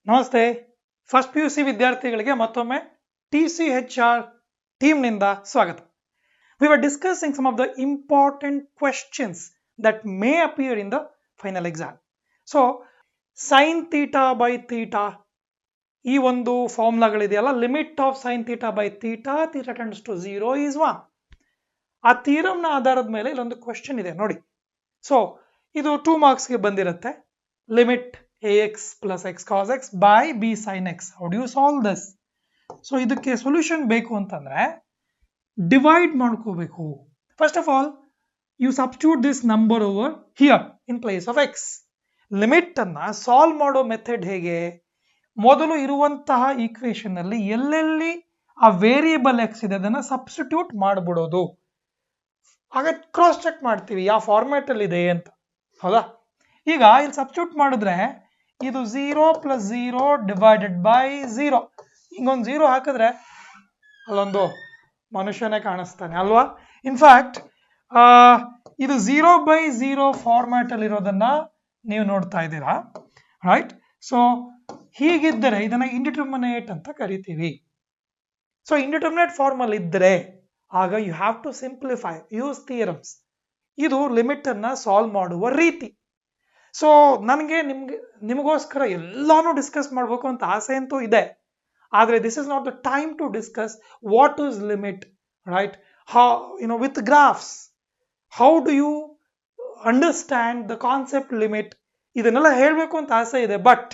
ನಮಸ್ತೆ. First PUC ವಿದ್ಯಾರ್ಥಿಗಳಿಗೆ ಮತ್ತೊಮ್ಮೆ TCHR ಟೀಮ್ನಿಂದ ಸ್ವಾಗತ. We were discussing some of the important questions that may appear in the final exam. So, sin theta by theta ಈ ಒಂದು ಫಾರ್ಮುಲಾಗಳಿದೆಯಲ್ಲ, limit of sin theta by theta, theta tends to 0 is 1. ಆ ಥಿಯರಮ್ನ ಆಧಾರದ ಮೇಲೆ ಇಲ್ಲೊಂದು question ಇದೆ ನೋಡಿ. So ಇದು 2 ಮಾರ್ಕ್ಸ್ಗೆ ಬಂದಿರುತ್ತೆ. Limit ax plus x cos x by b sin x. How do you solve this? So ಇದಕ್ಕೆ ಸೊಲ್ಯೂಷನ್ ಬೇಕು ಅಂತಂದ್ರೆ ಡಿವೈಡ್ ಮಾಡ್ಕೋಬೇಕು. First of all you substitute this number over here in place of X. Limit ಅನ್ನ solve ಮಾಡೋ method ಹೇಗೆ? ಮೊದಲು ಇರುವಂತಹ equation ಅಲ್ಲಿ ಎಲ್ಲೆಲ್ಲಿ ಆ ವೇರಿಯೇಬಲ್ ಎಕ್ಸ್ ಇದೆ ಅದನ್ನ ಸಬ್ಸ್ಟಿಟ್ಯೂಟ್ ಮಾಡ್ಬಿಡೋದು. ಹಾಗೆ ಕ್ರಾಸ್ ಚೆಕ್ ಮಾಡ್ತೀವಿ ಯಾವ ಫಾರ್ಮ್ಯಾಟ್ ಅಲ್ಲಿ ಇದೆ ಅಂತ. ಹೌದಾ? ಈಗ ಇಲ್ಲಿ ಸಬ್ಸ್ಟಿಟ್ಯೂಟ್ ಮಾಡಿದ್ರೆ ಇದು 0 + 0 ಡಿವೈಡೆಡ್ ಬೈ 0. ಹಿಂಗೊಂದು 0 ಹಾಕಿದ್ರೆ ಅಲ್ಲೊಂದು ಮನುಷ್ಯನೇ ಕಾಣಿಸ್ತಾನೆ ಅಲ್ವಾ? ಇನ್ಫ್ಯಾಕ್ಟ್ ಇದು 0/0 ಫಾರ್ಮ್ಯಾಟ್ ಅಲ್ಲಿ ಇರೋದನ್ನ ನೀವು ನೋಡ್ತಾ ಇದ್ದೀರಾ, ರೈಟ್? ಸೊ ಹೀಗಿದ್ದರೆ ಇದನ್ನ ಇಂಡಿಟರ್ಮಿನೇಟ್ ಅಂತ ಕರಿತೀವಿ. ಸೊ ಇಂಡಿಟರ್ಮಿನೇಟ್ ಫಾರ್ಮ್ ಅಲ್ಲಿ ಇದ್ರೆ ಆಗ you have to simplify, use theorems. ಇದು ಲಿಮಿಟ್ ಅನ್ನ ಸಾಲ್ವ್ ಮಾಡುವ ರೀತಿ. ಸೊ ನನಗೆ ನಿಮಗೋಸ್ಕರ ಎಲ್ಲಾನು ಡಿಸ್ಕಸ್ ಮಾಡಬೇಕು ಅಂತ ಆಸೆ ಅಂತೂ ಇದೆ, ಆದರೆ this is not the time to discuss what is limit, right? How with graphs, how do you understand the concept limit, ಇದನ್ನೆಲ್ಲ ಹೇಳಬೇಕು ಅಂತ ಆಸೆ ಇದೆ. ಬಟ್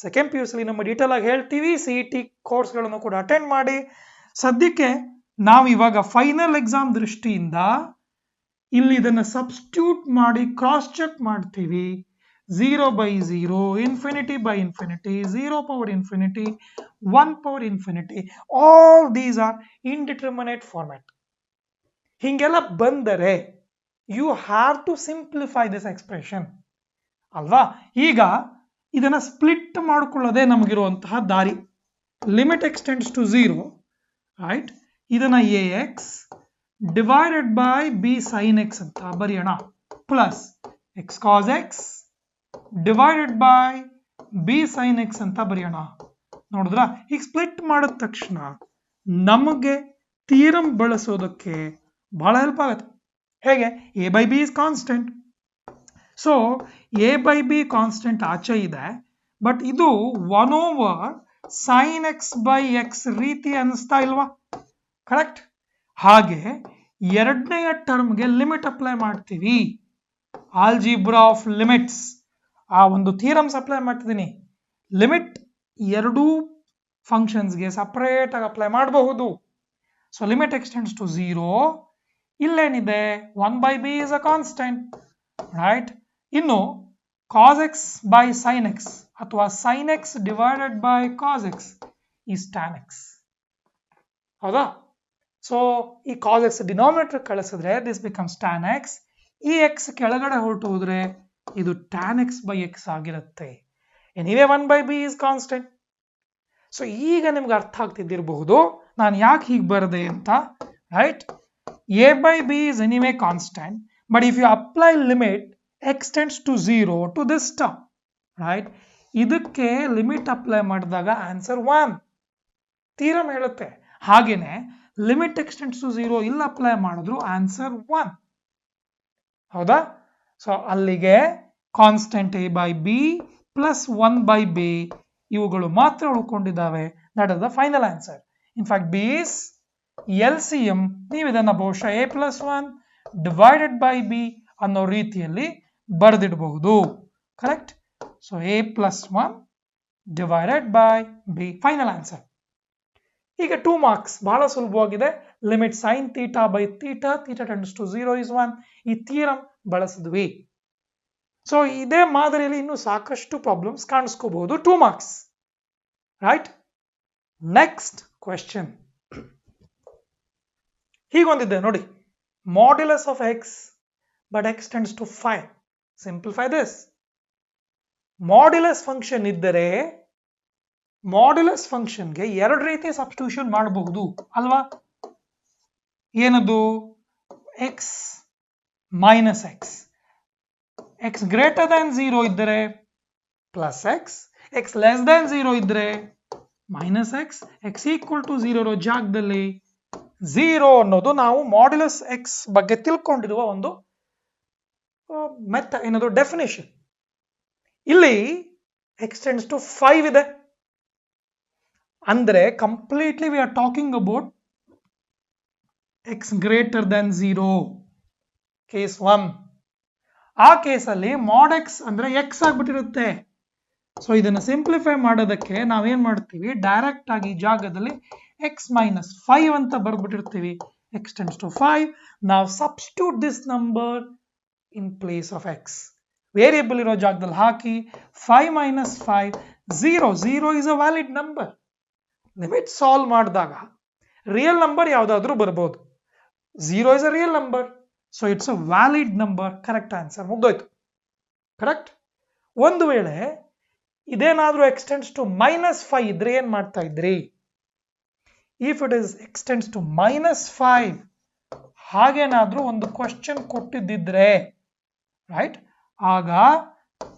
ಸೆಕೆಂಡ್ PUC ನಮ್ಮ ಡೀಟೇಲ್ ಆಗಿ ಹೇಳ್ತೀವಿ. CET ಕೋರ್ಸ್ಗಳನ್ನು ಕೂಡ ಅಟೆಂಡ್ ಮಾಡಿ. ಸದ್ಯಕ್ಕೆ ನಾವು ಇವಾಗ ಫೈನಲ್ ಎಕ್ಸಾಮ್ ದೃಷ್ಟಿಯಿಂದ ಇಲ್ಲಿ ಇದನ್ನ ಸಬ್ಸ್ಟಿಟ್ಯೂಟ್ ಮಾಡಿ ಕ್ರಾಸ್ ಚೆಕ್ ಮಾಡ್ತೀವಿ. 0/0, infinity by infinity, 0/∞, 1/∞, all these are indeterminate format. ಹಿಂಗೆಲ್ಲ ಬಂದರೆ you have to simplify this expression ಅಲ್ವಾ? ಈಗ ಇದನ್ನ ಸ್ಪ್ಲಿಟ್ ಮಾಡ್ಕೊಳ್ಳೋದೇ ನಮಗಿರುವಂತಹ ದಾರಿ. Limit x tends to 0, right? ಇದನ್ನ ax divided by b sin x ಅಂತ ಬರೆಯೋಣ, plus x cos x divided by b sin x ಅಂತ ಬರೆಯೋಣ. ನೋಡಿದ್ರ? ಈಗ ಸ್ಪ್ಲಿಟ್ ಮಾಡಿದ ತಕ್ಷಣ ನಮಗೆ ಥಿಯರಮ್ ಬಳಸೋದಕ್ಕೆ ಬಹಳ ಹೆಲ್ಪ್ ಆಗುತ್ತೆ. ಹೇಗೆ? a/b is constant. So a/b constant ಆಚೆ ಇದೆ, ಬಟ್ ಇದು 1/sin x/x ರೀತಿ ಅನಿಸ್ತಾ ಇಲ್ವಾ? ಕರೆಕ್ಟ್? ಹಾಗೆ ಎರಡನೆಯ ಟರ್ಮ್ಗೆ ಲಿಮಿಟ್ ಅಪ್ಲೈ ಮಾಡ್ತೀವಿ. ಆಲ್ಜಿಬ್ರಾ ಆಫ್ ಲಿಮಿಟ್ಸ್, ಆ ಒಂದು ಥಿಯರಮ್ಸ್ ಅಪ್ಲೈ ಮಾಡ್ತಿದ್ದೀನಿ. ಲಿಮಿಟ್ ಎರಡೂ ಫಂಕ್ಷನ್ಸ್ಗೆ ಸಪರೇಟ್ ಆಗಿ ಅಪ್ಲೈ ಮಾಡಬಹುದು. So limit x tends to 0. ಇಲ್ಲೇನಿದೆ? 1/b is a constant, right? ಇನ್ನು cos x by sin x ಅಥವಾ sin x ಡಿವೈಡೆಡ್ ಬೈ cos x is tan x. ಹೌದಾ? ಸೊ ಈ cos x ಡಿನಾಮಿನೇಟರ್ ಕಳಿಸಿದ್ರೆ ದಿಸ್ ಬಿಕಮ್ಸ್ tan x. ಈ x ಕೆಳಗಡೆ ಹೊರಟು ಹೋದ್ರೆ ಇದು tan x/x ಆಗಿರುತ್ತೆ. Anyway 1/b is constant. So ಈಗ ನಿಮ್ಗೆ ಅರ್ಥ ಆಗ್ತಿದ್ದಿರಬಹುದು ನಾನು ಯಾಕೆ ಹೀಗೆ ಬರದೆ ಅಂತ, right? a/b is anyway constant, but if you apply limit x tends to 0 to this term, right? ಇದಕ್ಕೆ ಲಿಮಿಟ್ ಅಪ್ಲೈ ಮಾಡಿದಾಗ ಆನ್ಸರ್ 1 ಥಿಯರಮ್ ಹೇಳುತ್ತೆ. ಹಾಗೇನೆ ಲಿಮಿಟ್ ಎಕ್ಸ್ಟೆಂಡ್ಸ್ ಟು 0 ಇಲ್ಲಿ ಅಪ್ಲೈ ಮಾಡಿದ್ರು ಆನ್ಸರ್ 1. ಹೌದಾ? ಸೊ ಅಲ್ಲಿಗೆ ಕಾನ್ಸ್ಟೆಂಟ್ a/b ಪ್ಲಸ್ 1/b ಇವುಗಳು ಮಾತ್ರ ಉಳ್ಕೊಂಡಿದ್ದಾವೆ. That is the final answer. In fact b is LCM. ನೀವು ಇದನ್ನ ಬಹುಶಃ a+1 ಡಿವೈಡೆಡ್ ಬೈ b ಅನ್ನೋ ರೀತಿಯಲ್ಲಿ ಬರೆದಿಡಬಹುದು. Correct? So a+1 divided by b final answer. ಈಗ 2 ಮಾರ್ಕ್ಸ್ ಬಹಳ ಸುಲಭವಾಗಿದೆ. Limit sin theta by theta, theta tends to 0 is 1. ಈ ಥಿಯರಮ್ ಬಳಸಿದ್ವಿ. ಸೊ ಇದೇ ಮಾದರಿಯಲ್ಲಿ ಇನ್ನು ಸಾಕಷ್ಟು ಪ್ರಾಬ್ಲಮ್ಸ್ ಕಾಣಿಸ್ಕೋಬಹುದು. 2 ಮಾರ್ಕ್ಸ್, ರೈಟ್? ನೆಕ್ಸ್ಟ್ ಕ್ವೆಶ್ಚನ್ ಹೀಗೊಂದಿದೆ ನೋಡಿ. Modulus of x but x tends to 5. Simplify this. Modulus function ಇದ್ದರೆ ಮಾಡ್ಯುಲಸ್ ಫಂಕ್ಷನ್ಗೆ ಎರಡು ರೀತಿ ಸಬ್ಸ್ಟಿಟ್ಯೂಷನ್ ಮಾಡಬಹುದು ಅಲ್ವಾ? ಏನದು? x - x. x greater than 0 ಇದ್ದರೆ plus x, X less than 0 ಇದ್ರೆ ಮೈನಸ್ ಎಕ್ಸ್ ಈಕ್ವಲ್ ಟು 0 ಇರೋ ಜಾಗದಲ್ಲಿ 0 ಅನ್ನೋದು ನಾವು ಮಾಡ್ಯುಲಸ್ ಎಕ್ಸ್ ಬಗ್ಗೆ ತಿಳ್ಕೊಂಡಿರುವ ಒಂದು ಏನದು ಡೆಫಿನೇಷನ್. ಇಲ್ಲಿ ಎಕ್ಸ್ ಟೆಂಡ್ಸ್ ಟು 5 ಇದೆ ಅಂದ್ರೆ completely we are talking about X greater than 0 case 1. ಆ ಕೇಸಲ್ಲಿ ಮಾಡ್ ಎಕ್ಸ್ ಅಂದ್ರೆ ಎಕ್ಸ್ ಆಗ್ಬಿಟ್ಟಿರುತ್ತೆ. ಸೊ ಇದನ್ನ ಸಿಂಪ್ಲಿಫೈ ಮಾಡೋದಕ್ಕೆ ನಾವೇನ್ ಮಾಡ್ತೀವಿ, ಡೈರೆಕ್ಟ್ ಆಗಿ ಈ ಜಾಗದಲ್ಲಿ ಎಕ್ಸ್ ಮೈನಸ್ 5 ಅಂತ ಬರ್ಬಿಟ್ಟಿರ್ತೀವಿ. X tends to 5. ನಾವು substitute this number in place of X. Variable ಇರೋ ಜಾಗದಲ್ಲಿ ಹಾಕಿ 5 minus 5 0 is a valid number. Limit solve ಮಾಡಿದಾಗ ರಿಯಲ್ ನಂಬರ್ ಯಾವ್ದಾದ್ರೂ ಬರ್ಬೋದು. 0 is a real number, so it's a valid number. Correct answer, ಮುಗ್ದೋಯ್ತು. Correct. ಒಂದು ವೇಳೆ ಇದೇನಾದ್ರೂ ಎಕ್ಸ್ಟೆಂಡ್ಸ್ ಟು -5 ಇದ್ರೆ ಏನ್ ಮಾಡ್ತಾ ಇದ್ರಿ? If it is x tends to -5 ಹಾಗೇನಾದ್ರೂ ಒಂದು ಕ್ವಶನ್ ಕೊಟ್ಟಿದ್ದಿದ್ರೆ ರೈಟ್, ಆಗ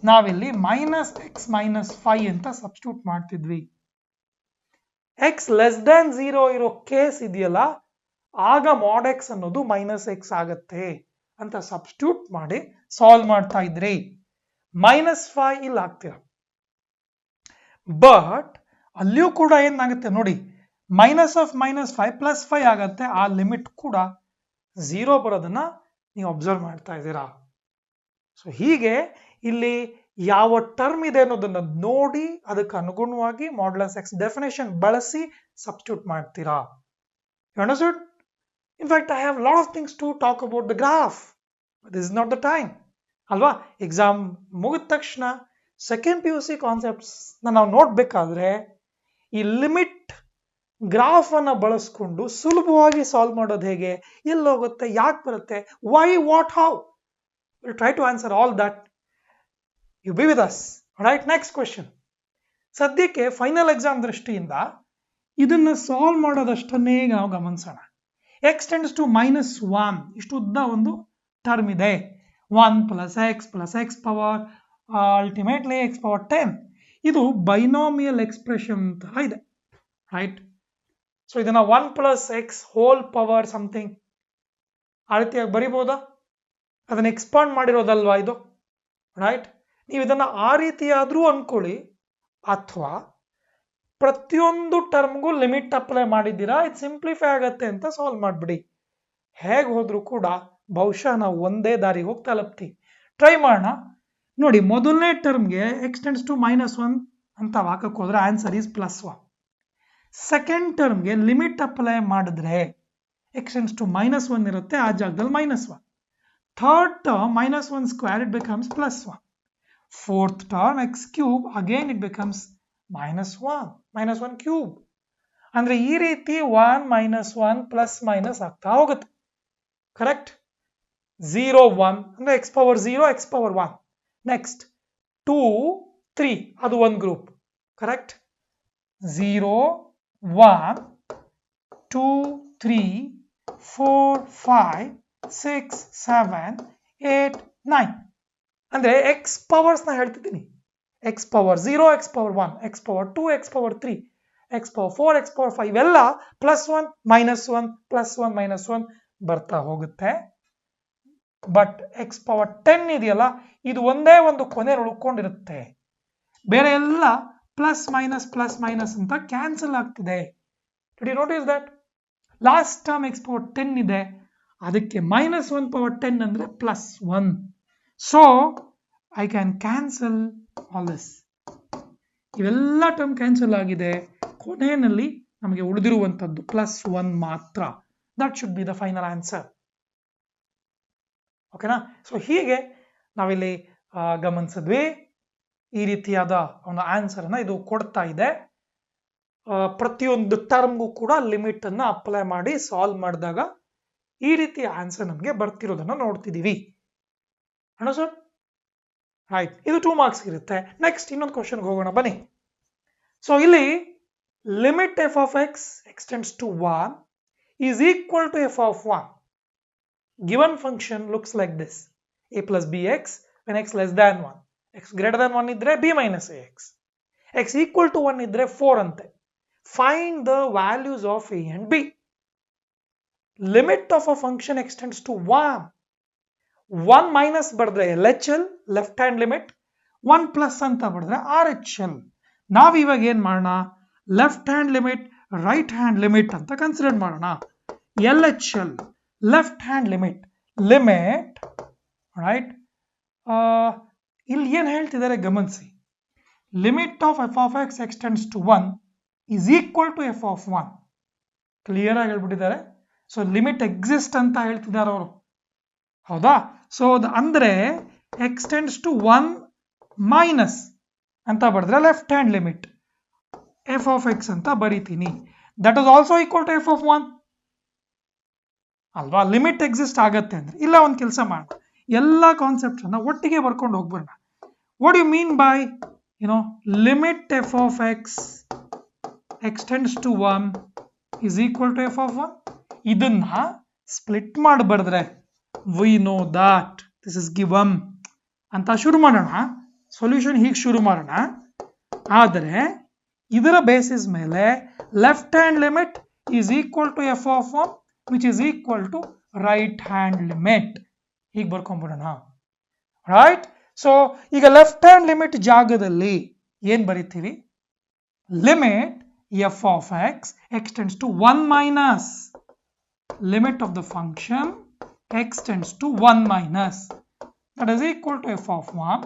ನಾವಿಲ್ಲಿ -x-5 ಅಂತ ಸಬ್ಸ್ಟಿಟ್ಯೂಟ್ ಮಾಡ್ತಿದ್ವಿ. ಎಕ್ಸ್ ಲೆಸ್ ದ್ಯಾನ್ 0 ಇರೋ ಕೇಸ್ ಇದೆಯಲ್ಲ, ಆಗ ಮಾಡ್ ಎಕ್ಸ್ ಅನ್ನೋದು -x ಆಗತ್ತೆ ಅಂತ ಸಬ್ಸ್ಟಿಟ್ಯೂಟ್ ಮಾಡಿ ಸಾಲ್ವ್ ಮಾಡ್ತಾ ಇದ್ರಿ. -5 ಇಲ್ಲಿ ಆಗ್ತೀರ. ಬಟ್ ಅಲ್ಲಿಯೂ ಕೂಡ ಏನಾಗುತ್ತೆ ನೋಡಿ, -5 +5 ಆಗತ್ತೆ. ಆ ಲಿಮಿಟ್ ಕೂಡ 0 ಬರೋದನ್ನ ನೀವು ಅಬ್ಸರ್ವ್ ಮಾಡ್ತಾ ಇದ್ದೀರಾ. ಸೊ ಹೀಗೆ ಇಲ್ಲಿ ಯಾವ ಟರ್ಮ್ ಇದೆ ಅನ್ನೋದನ್ನ ನೋಡಿ ಅದಕ್ಕೆ ಅನುಗುಣವಾಗಿ ಮಾಡ್ಯುಲಸ್ ಎಕ್ಸ್ ಡೆಫಿನೇಷನ್ ಬಳಸಿ ಸಬ್ಸ್ಟಿಟ್ಯೂಟ್ ಮಾಡ್ತೀರಾ. You understood? In fact, I have a lot of things to talk about the graph. But this is not the time. ಅಲ್ವಾ? ಎಕ್ಸಾಮ್ ಮುಗಿದ ತಕ್ಷಣ ಸೆಕೆಂಡ್ PUC ಕಾನ್ಸೆಪ್ಟ್ಸ್ ನಾವು ನೋಡ್ಬೇಕಾದ್ರೆ ಈ ಲಿಮಿಟ್ ಗ್ರಾಫ್ ಅನ್ನ ಬಳಸ್ಕೊಂಡು ಸುಲಭವಾಗಿ ಸಾಲ್ವ್ ಮಾಡೋದು ಹೇಗೆ, ಎಲ್ಲಿ ಹೋಗುತ್ತೆ, ಯಾಕೆ ಬರುತ್ತೆ, why, what, how. We'll try to answer all that. You be with us. Alright, next question. ಸದ್ಯಕ್ಕೆ ಫೈನಲ್ ಎಕ್ಸಾಮ್ ದೃಷ್ಟಿಯಿಂದ ಇದನ್ನ ಸಾಲ್ವ್ ಮಾಡೋದಷ್ಟನ್ನೇ ನಾವು ಗಮನಿಸೋಣ. ಎಕ್ಸ್ ಟೆಂಡ್ಸ್ ಟು -1 ಇಷ್ಟು ಉದ್ದ ಒಂದು ಟರ್ಮ್ ಇದೆ. 1 + x power ultimately x power 10. ಇದು ಬೈನಾಮಿಯಲ್ ಎಕ್ಸ್ಪ್ರೆಷನ್ ಅಂತ ಇದೆ. ರೈಟ್. ಸೊ ಇದನ್ನ 1 + x ಹೋಲ್ ಪವರ್ ಸಮಥಿಂಗ್ ಆ ರೀತಿಯಾಗಿ ಬರಿಬೋದಾ? ಅದನ್ನ ಎಕ್ಸ್ಪಾಂಡ್ ಮಾಡಿರೋದಲ್ವಾ ಇದು. ರೈಟ್. ನೀವು ಇದನ್ನ ಆ ರೀತಿಯಾದ್ರೂ ಅನ್ಕೊಳ್ಳಿ, ಅಥವಾ ಪ್ರತಿಯೊಂದು ಟರ್ಮ್ಗೂ ಲಿಮಿಟ್ ಅಪ್ಲೈ ಮಾಡಿದ್ದೀರಾ, ಇದು ಸಿಂಪ್ಲಿಫೈ ಆಗತ್ತೆ ಅಂತ ಸಾಲ್ವ್ ಮಾಡ್ಬಿಡಿ. ಹೇಗೆ ಹೋದ್ರೂ ಕೂಡ ಬಹುಶಃ ನಾವು ಒಂದೇ ದಾರಿಗೆ ಹೋಗಿ ತಲುಪ್ತೀವಿ. ಟ್ರೈ ಮಾಡೋಣ. ನೋಡಿ, ಮೊದಲನೇ ಟರ್ಮ್ಗೆ ಎಕ್ಸ್ ಟೆಂಡ್ಸ್ ಟು -1 ಅಂತ ಹಾಕಕ್ಕೆ ಹೋದ್ರೆ ಆನ್ಸರ್ ಈಸ್ +1. ಸೆಕೆಂಡ್ ಟರ್ಮ್ಗೆ ಲಿಮಿಟ್ ಅಪ್ಲೈ ಮಾಡಿದ್ರೆ ಎಕ್ಸ್ ಟೆಂಡ್ಸ್ ಟು -1 ಇರುತ್ತೆ, ಆ ಜಾಗದಲ್ಲಿ -1. Third term -1 square, it becomes +1. Fourth term x cube, again it becomes -1 cube. ಅಂದ್ರೆ ಈ ರೀತಿ 1 -1 ಪ್ಲಸ್ ಮೈನಸ್ ಆಗ್ತಾ ಹೋಗುತ್ತೆ. ಕರೆಕ್ಟ್. 0 1 ಅಂದ್ರೆ x power 0 x power 1. Next 2 3 ಅದು ಒಂದು ಗ್ರೂಪ್. ಕರೆಕ್ಟ್. 0 1 2 3 4 5 6 7 8 9 ಅಂದ್ರೆ ಎಕ್ಸ್ ಪವರ್ಸ್ ನ ಹೇಳ್ತಿದ್ದೀನಿ. X power 0 X power 1 X power 2 X power 3 X power 4 X power 5 ಇವೆಲ್ಲ +1 -1 +1 -1 ಬರ್ತಾ ಹೋಗುತ್ತೆ. ಬಟ್ ಎಕ್ಸ್ ಪವರ್ 10 ಇದೆಯಲ್ಲ, ಇದು ಒಂದೇ ಒಂದು ಕೊನೆ ಉಳ್ಕೊಂಡಿರುತ್ತೆ. ಬೇರೆ ಎಲ್ಲ ಪ್ಲಸ್ ಮೈನಸ್ ಅಂತ ಕ್ಯಾನ್ಸಲ್ ಆಗ್ತಿದೆ. Did you notice that? Last term X power 10 ಇದೆ, ಅದಕ್ಕೆ -1 ಪವರ್ 10 ಅಂದ್ರೆ +1. So I can cancel all this. ಇವೆಲ್ಲ ಟರ್ಮ್ ಕ್ಯಾನ್ಸಲ್ ಆಗಿದೆ. ಕೊನೆಯಲ್ಲಿ ನಮಗೆ ಉಳಿದಿರುವಂತದ್ದು +1 ಮಾತ್ರ. That should be the final answer. ಓಕೆನಾ? ಸೊ ಹೀಗೆ ನಾವಿಲ್ಲಿ ಗಮನಿಸಿದ್ವಿ. ಈ ರೀತಿಯಾದ ಒಂದು ಆನ್ಸರ್ ಅನ್ನ ಇದು ಕೊಡ್ತಾ ಇದೆ. ಪ್ರತಿಯೊಂದು ಟರ್ಮ್ಗೂ ಕೂಡ ಲಿಮಿಟ್ ಅನ್ನ ಅಪ್ಲೈ ಮಾಡಿ ಸಾಲ್ವ್ ಮಾಡಿದಾಗ ಈ ರೀತಿಯ ಆನ್ಸರ್ ನಮಗೆ ಬರ್ತಿರೋದನ್ನ ನೋಡ್ತಿದೀವಿ. ಸರ್ ಆಯ್ತು, ಇದು 2 ಮಾರ್ಕ್ಸ್ ಇರುತ್ತೆ. ನೆಕ್ಸ್ಟ್ ಇನ್ನೊಂದು ಕ್ವಶನ್ಗೆ ಹೋಗೋಣ ಬನ್ನಿ. ಸೊ ಇಲ್ಲಿ limit f of x extends to 1 is equal to f of 1. Given function looks like this: a plus bx when x less than 1. x greater than 1 ಇದ್ರೆ b minus ax. x equal to 1 ಇದ್ರೆ 4 ಅಂತೆ. Find the values of a and b. Limit of a function extends to 1. 1 minus ಬರೆದ್ರೆ LHL left hand limit, 1 plus ಅಂತ ಬರೆದ್ರೆ RHL. ನಾವು ಇವಾಗ ಏನ್ ಮಾಡೋಣ, left hand limit right hand limit ಅಂತ ಕನ್ಸಿಡರ್ ಮಾಡೋಣ. LHL left hand limit right. ಇಲ್ಲಿ ಏನ್ ಹೇಳ್ತಿದ್ದಾರೆ ಗಮನಿಸಿ. Limit of f of x extends to 1 is equal to f of 1. Clear ಆಗಿ ಹೇಳ್ಬಿಟ್ಟಿದ್ದಾರೆ. ಸೊ ಲಿಮಿಟ್ ಎಕ್ಸಿಸ್ಟ್ ಅಂತ ಹೇಳ್ತಿದ್ದಾರೆ ಅವರು, ಹೌದಾ? ಸೊ ಅಂದ್ರೆ ಎಕ್ಸ್ಟೆಂಡ್ಸ್ ಟು 1 ಮೈನಸ್ ಅಂತ ಬರೆದ್ರೆ left hand limit f of x ಅಂತ ಬರೀತೀನಿ. That is also equal to f of 1 ಅಲ್ವಾ? ಲಿಮಿಟ್ ಎಕ್ಸಿಸ್ಟ್ ಆಗತ್ತೆ ಅಂದ್ರೆ. ಇಲ್ಲ, ಒಂದು ಕೆಲಸ ಮಾಡೋಣ, ಎಲ್ಲ ಕಾನ್ಸೆಪ್ಟ್ ಅನ್ನ ಒಟ್ಟಿಗೆ ಬರ್ಕೊಂಡು ಹೋಗ್ಬರೋಣ. What you mean by limit f of x extends to 1 is equal to f of 1? ಇದನ್ನ ಸ್ಪ್ಲಿಟ್ ಮಾಡಿ ಬರೆದ್ರೆ we know that this is given ಅಂತ ಶುರು ಮಾಡೋಣ. ಸೊಲ್ಯೂಷನ್ ಹೀಗೆ ಶುರು ಮಾಡೋಣ. ಆದರೆ ಇದರ ಬೇಸಿಸ್ ಮೇಲೆ left hand limit is equal to f of 1 which is equal to right hand limit. ಹೀಗೆ ಬರ್ಕೊಂಡ್ಬಿಡೋಣ, ರೈಟ್? ಸೊ ಈಗ ಲೆಫ್ಟ್ ಹ್ಯಾಂಡ್ ಲಿಮಿಟ್ ಜಾಗದಲ್ಲಿ ಏನ್ ಬರೀತೀವಿ? Limit f of x extends to 1 minus limit of the function extends to 1 minus, that is equal to f of 1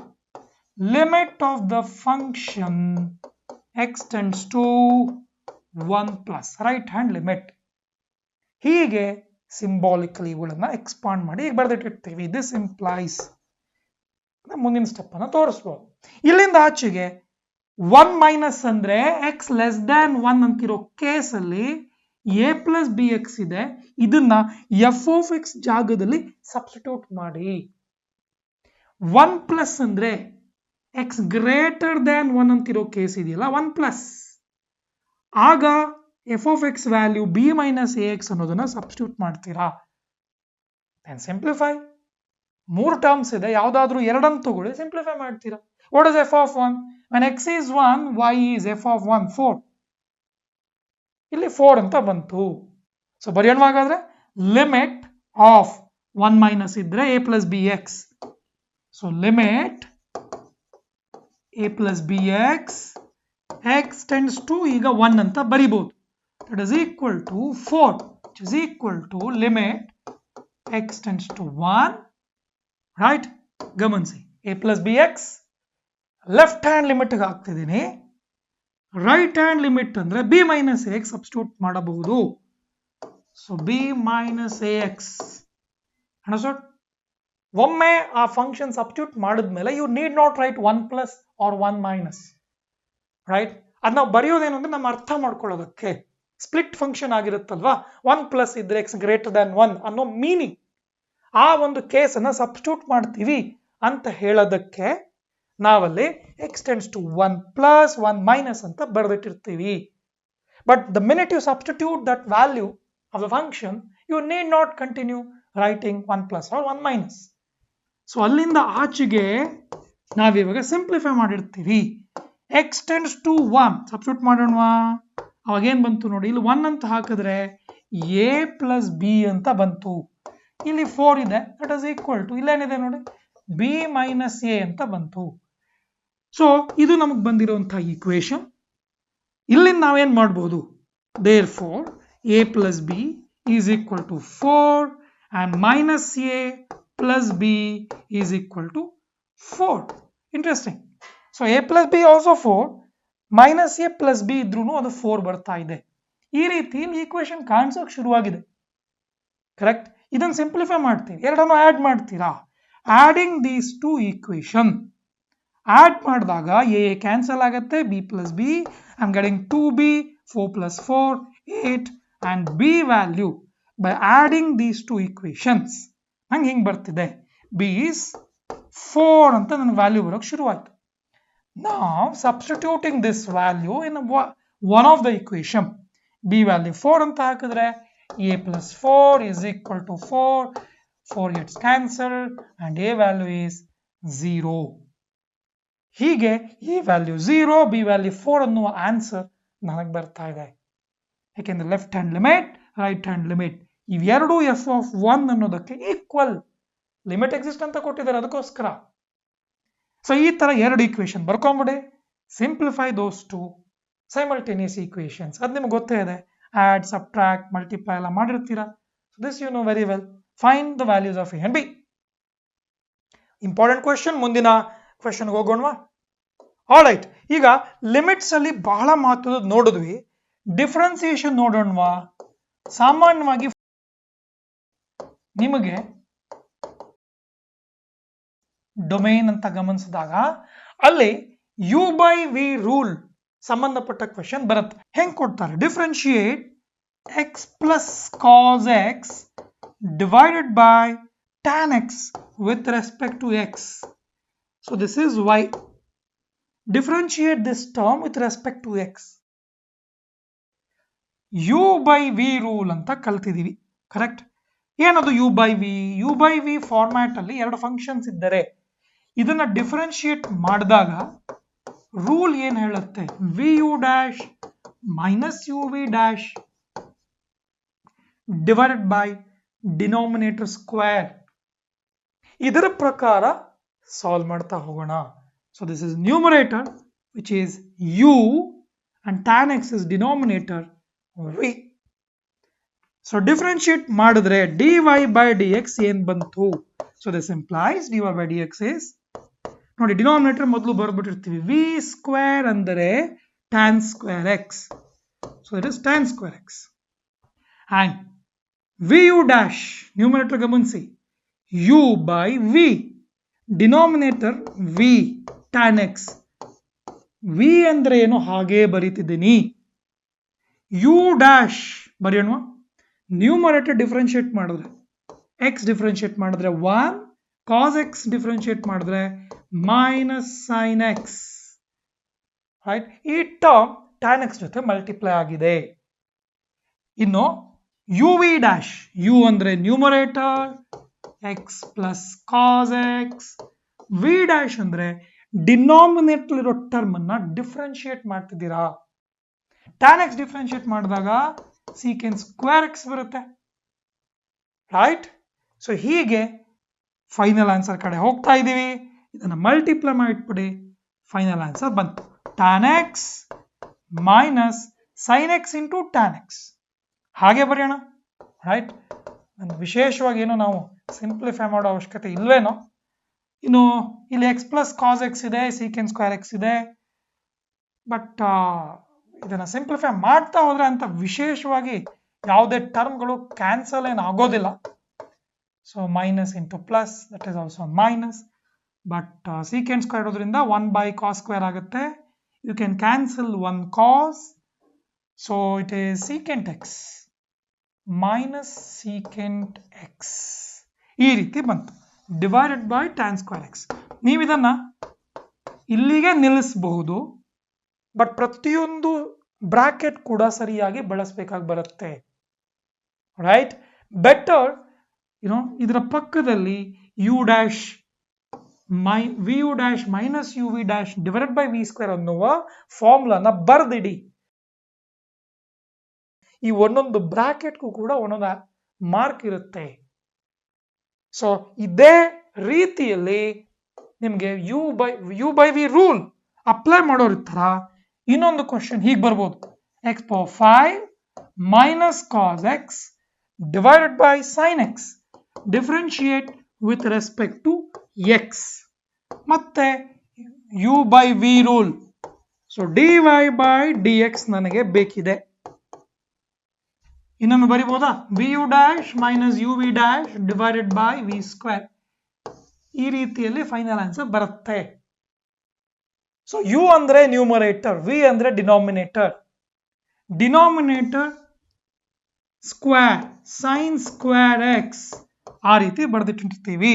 limit of the function extends to 1 plus right hand limit. ಹೀಗೆ symbolically ಇವುಗಳನ್ನ expand ಮಾಡಿ ಈಗ ಬರೆದಿಟ್ಟಿರ್ತೀವಿ. This implies ಮುಂದಿನ step ಅನ್ನ ತೋರಿಸ್ಬೋದು. ಇಲ್ಲಿಂದ ಆಚೆಗೆ 1 minus ಅಂದ್ರೆ X less than 1 ಅಂತಿರೋ ಕೇಸಲ್ಲಿ a ಪ್ಲಸ್ ಬಿ ಎಕ್ಸ್ ಇದೆ. ಇದನ್ನ f of x ಜಾಗದಲ್ಲಿ ಸಬ್ಸ್ಟಿಟ್ಯೂಟ್ ಮಾಡಿ. 1 ಪ್ಲಸ್ ಅಂದ್ರೆ ಎಕ್ಸ್ ಗ್ರೇಟರ್ ದ್ಯಾನ್ 1 ಅಂತಿರೋ ಕೇಸ್ ಇದೆಯಲ್ಲ, 1 ಪ್ಲಸ್, ಆಗ f of x value b minus ax ಅನ್ನೋದನ್ನ ಸಬ್ಸ್ಟಿಟ್ಯೂಟ್ ಮಾಡ್ತೀರಾ. ಸಿಂಪ್ಲಿಫೈ. 3 ಟರ್ಮ್ಸ್ ಇದೆ, ಯಾವ್ದಾದ್ರು ಎರಡನ್ನು ತಗೊಳ್ಳಿ, ಸಿಂಪ್ಲಿಫೈ ಮಾಡ್ತೀರಾ. What is f of 1? when x is 1, y is f of 1 4. ಇಲ್ಲಿ 4 ಅಂತ ಬಂತು. ಸೊ ಬರೆಯೋಣ ಹಾಗಾದ್ರೆ. ಲಿಮಿಟ್ ಆಫ್ 1 ಮೈನಸ್ ಇದ್ರೆ a plus B X. So limit a plus B X x tends to ಈಗ 1 ಅಂತ ಬರಿಬಹುದು. that is equal to 4 which is equal to limit x tends to 1, right? ಗಮನಿಸಿ, a plus bx left hand limit ಹಾಕ್ತಿದ್ದೀನಿ. Right hand limit ಅಂದ್ರೆ b minus ax substitute ಮಾಡಬಹುದು. So b minus ax understood? ಒಮ್ಮೆ ಆ function substitute ಮಾಡಿದ್ಮೇಲೆ you need not write 1 plus or 1 minus, right? ಅದ್ ನಾವು ಬರೆಯೋದೇನು ಅಂದ್ರೆ ನಮ್ಮ ಅರ್ಥ ಮಾಡ್ಕೊಳ್ಳೋದಕ್ಕೆ. ಸ್ಪ್ಲಿಟ್ ಫಂಕ್ಷನ್ ಆಗಿರುತ್ತಲ್ವಾ, 1 ಪ್ಲಸ್ ಇದ್ರೆ ಎಕ್ಸ್ ಗ್ರೇಟರ್ ದ್ಯಾನ್ 1 ಅನ್ನೋ ಮೀನಿಂಗ್, ಆ ಒಂದು ಕೇಸ್ ಅನ್ನ ಸಬ್ಸ್ಟಿಟ್ಯೂಟ್ ಮಾಡ್ತೀವಿ ಅಂತ ಹೇಳೋದಕ್ಕೆ ನಾವಲ್ಲಿ x tends to 1 plus 1 minus ಅಂತ ಬರೆದಿಟ್ಟಿರ್ತೀವಿ. But the minute you substitute that value of the function, you need not continue writing 1 plus or 1 minus. So ಅಲ್ಲಿಂದ ಆಚೆಗೆ ನಾವಿವಾಗ ಸಿಂಪ್ಲಿಫೈ ಮಾಡಿರ್ತೀವಿ. ಎಕ್ಸ್ ಟೆಂಡ್ಸ್ ಟು 1 ಸಬ್ಸ್ಟಿಟ್ಯೂಟ್ ಮಾಡೋಣವಾ? ಅವಾಗ ಏನ್ ಬಂತು ನೋಡಿ, ಇಲ್ಲಿ 1 ಅಂತ ಹಾಕಿದ್ರೆ a ಪ್ಲಸ್ ಬಿ ಅಂತ ಬಂತು. ಇಲ್ಲಿ 4 ಇದೆ, ದಟ್ ಇಸ್ ಈಕ್ವಲ್ ಟು ಇಲ್ಲೇನಿದೆ ನೋಡಿ, b ಮೈನಸ್ a ಅಂತ ಬಂತು. ಸೊ ಇದು ನಮಗೆ ಬಂದಿರುವಂತಹ ಈಕ್ವೇಶನ್. ಇಲ್ಲಿಂದ ನಾವೇನ್ ಮಾಡ್ಬೋದು? Therefore a plus B is equal to 4 and minus a plus b is equal to 4. Interesting. So a plus b also 4, minus a plus b ಇದ್ರೂ ಅದು 4 ಬರ್ತಾ ಇದೆ. ಈ ರೀತಿ ಈಕ್ವೇಶನ್ ಕಾಣಿಸೋಕೆ ಶುರುವಾಗಿದೆ, ಕರೆಕ್ಟ್? ಇದನ್ನು ಸಿಂಪ್ಲಿಫೈ ಮಾಡ್ತೀವಿ, ಎರಡನ್ನು ಆಡ್ ಮಾಡ್ತೀರಾ. Adding these two equation, add ಮಾಡಿದಾಗ a ಕ್ಯಾನ್ಸಲ್ ಆಗುತ್ತೆ, b plus b, I am getting 2b, 4 plus 4, 8, and b value by adding these two equations ನಂಗೆ ಹಿಂಗೆ ಬರ್ತಿದೆ, b is 4 ಅಂತ ನನ್ನ ವ್ಯಾಲ್ಯೂ ಬರೋಕೆ ಶುರುವಾಯಿತು. Now substituting this value in one of the equation, b value 4 ಅಂತ ಹಾಕಿದ್ರೆ a plus 4 is equal to 4 gets cancelled and a value is 0. ಹೀಗೆ ಈ ವ್ಯಾಲ್ಯೂ 0, ಬಿ ವ್ಯಾಲ್ಯೂ 4 ಅನ್ನುವ ಆನ್ಸರ್ ನನಗೆ ಬರ್ತಾ ಇದೆ. ಯಾಕೆಂದ್ರೆ left hand limit, right hand limit ಇವೆರಡೂ f(1) ಅನ್ನೋದಕ್ಕೆ ಈಕ್ವಲ್ ಲಿಮಿಟ್ ಎಕ್ಸಿಸ್ಟ್ ಅಂತ ಕೊಟ್ಟಿದ್ದಾರೆ, ಅದಕ್ಕೋಸ್ಕರ. ಸೊ ಈ ತರ ಎರಡು ಈಕ್ವೇಶನ್ ಬರ್ಕೊಂಬಿಡಿ. Simplify those two simultaneous equations. ಅದು ನಿಮ್ಗೆ ಗೊತ್ತೇ ಇದೆ, ಆಡ್, ಸಬ್ಟ್ರಾಕ್ಟ್, ಮಲ್ಟಿಪ್ಲೈ ಎಲ್ಲ ಮಾಡಿರ್ತೀರಾ. So this you know very well. Find the values of a and b. Important question. ಮುಂದಿನ ಕ್ವೆಶನ್ಗೆ ಹೋಗೋಣವಾ? ಆಲ್ರೈಟ್, ಈಗ ಲಿಮಿಟ್ಸ್ ಅಲ್ಲಿ ಬಹಳ ಮಹತ್ವದ ನೋಡಿದ್ವಿ. ಡಿಫ್ರೆನ್ಸಿಯೇಷನ್ ನೋಡೋಣವಾ? ಸಾಮಾನ್ಯವಾಗಿ ನಿಮಗೆ ಡೊಮೇನ್ ಅಂತ ಗಮನಿಸಿದಾಗ ಅಲ್ಲಿ ಯು ಬೈ ವಿ ರೂಲ್ ಸಂಬಂಧಪಟ್ಟ ಕ್ವೆಶನ್ ಬರುತ್ತೆ. ಹೆಂಗ್ ಕೊಡ್ತಾರೆ? Differentiate X plus cos X divided by tan x with respect to x. So this is y. Differentiate this term with respect to x. u by v rule ಅಂತ ಕಲ್ತಿದೀವಿ, correct? ಏನದು u by v? u by v format ಅಲ್ಲಿ ಎರಡು functions ಇದ್ದರೆ ಇದನ್ನ differentiate ಮಾಡಿದಾಗ rule ಏನ್ ಹೇಳುತ್ತೆ? vu dash minus uv dash divided by denominator square. ಇದರ ಪ್ರಕಾರ ಸಾಲ್ವ್ ಮಾಡ್ತಾ ಹೋಗೋಣ. So this is numerator which is u and tan x is denominator v. So differentiate ಮಾಡಿದ್ರೆ dy by dx ಏನ್ ಬಂತು? So this implies dy by dx is, ನೋಡಿ denominator ಮೊದಲು ಬರ್ಬಿಟ್ಟಿರ್ತೀವಿ, v square ಅಂದರೆ tan square x. So it is tan square x. and vu dash numerator ಗಮನಿಸಿ, u by v, denominator v tan x. v ಅಂದ್ರೆ ಏನು ಹಾಗೆ ಬರೀತಿದ್ದೀನಿ. u dash ಬರೆಯೋಣ. Numerator differentiate ಮಾಡಿದ್ರೆ x differentiate ಮಾಡಿದ್ರೆ 1, cos x ಡಿಫರೆನ್ಶಿಯೇಟ್ ಮಾಡಿದ್ರೆ minus sin x. Right? ಈ term tan x ಜೊತೆ ಮಲ್ಟಿಪ್ಲೈ ಆಗಿದೆ. ಇನ್ನು uv dash, u ಅಂದ್ರೆ numerator, x plus cos x, v dash ಅಂದ್ರೆ ಡಿನಾಮಿನೇಟರ್ ಇರೋ ಟರ್ಮ್ ಅನ್ನ ಡಿಫರೆನ್ಶಿಯೇಟ್ ಮಾಡ್ತಿದ್ದೀರಾ. tan x ಡಿಫರೆನ್ಶಿಯೇಟ್ ಮಾಡಿದಾಗ secant square x ಬರುತ್ತೆ, ರೈಟ್? ಸೊ ಹೀಗೆ ಫೈನಲ್ ಆನ್ಸರ್ ಕಡೆ ಹೋಗ್ತಾ ಇದೀವಿ. ಇದನ್ನ ಮಲ್ಟಿಪ್ಲೈ ಮಾಡಿಟ್ಬಿಡಿ, ಫೈನಲ್ ಆನ್ಸರ್ ಬಂತು tan x minus sin x into tan x. ಹಾಗೆ ಬರೆಯೋಣ, ರೈಟ್? ವಿಶೇಷವಾಗಿ ಏನು ನಾವು ಸಿಂಪ್ಲಿಫೈ ಮಾಡೋ ಅವಶ್ಯಕತೆ ಇಲ್ವೇನೋ. ಇನ್ನು ಇಲ್ಲಿ x ಪ್ಲಸ್ ಕಾಸ್ ಎಕ್ಸ್ ಇದೆ, ಸೀಕೆಂಟ್ ಸ್ಕ್ವೇರ್ ಎಕ್ಸ್ ಇದೆ. ಬಟ್ ಇದನ್ನ ಸಿಂಪ್ಲಿಫೈ ಮಾಡ್ತಾ ಹೋದ್ರೆ ಅಂತ ವಿಶೇಷವಾಗಿ ಯಾವುದೇ ಟರ್ಮ್ಗಳು ಕ್ಯಾನ್ಸಲ್ ಏನು ಆಗೋದಿಲ್ಲ. So minus into plus, that is also minus. But secant square ಇರೋದ್ರಿಂದ 1 by cos ಸ್ಕ್ವೇರ್ ಆಗುತ್ತೆ. You can cancel 1 cos. So it is secant X minus secant X. ಈ ರೀತಿ ಬಂತು, divided by tan square X. ನೀವು ಇದನ್ನ ಇಲ್ಲಿಗೆ ನಿಲ್ಲಿಸಬಹುದು, but ಪ್ರತಿಯೊಂದು ಬ್ರಾಕೆಟ್ ಕೂಡ ಸರಿಯಾಗಿ ಬಳಸಬೇಕಾಗಿ ಬರುತ್ತೆ, ರೈಟ್? ಬೆಟರ್ ಇದರ ಪಕ್ಕದಲ್ಲಿ u dash vu dash minus uv dash divided by v square ಅನ್ನುವ ಫಾರ್ಮುಲಾನ ಬರ್ದಿಡಿ. ಈ ಒಂದೊಂದು ಬ್ರಾಕೆಟ್ಗೂ ಕೂಡ ಒಂದೊಂದು ಮಾರ್ಕ್ ಇರುತ್ತೆ. ಸೊ ಇದೇ ರೀತಿಯಲ್ಲಿ ನಿಮ್ಗೆ u by V rule apply ಮಾಡೋರ್ ತರ ಇನ್ನೊಂದು ಕ್ವಶನ್ ಹೀಗೆ ಬರ್ಬೋದು. x power 5 minus cos X divided by sine x differentiate with respect to x. ಮತ್ತೆ u by V rule. So dy by dx ನನಗೆ ಬೇಕಿದೆ. ಇನ್ನೊಮ್ಮೆ ಬರಿಬಹುದಾ? vu dash minus uv dash divided by v square. ಈ ರೀತಿಯಲ್ಲಿ final answer ಬರುತ್ತೆ. So u ಅಂದ್ರೆ numerator, v ಅಂದ್ರೆ denominator. Denominator square sine square x ಆ ರೀತಿ ಬರೆದಿಟ್ಟಿರ್ತೀವಿ.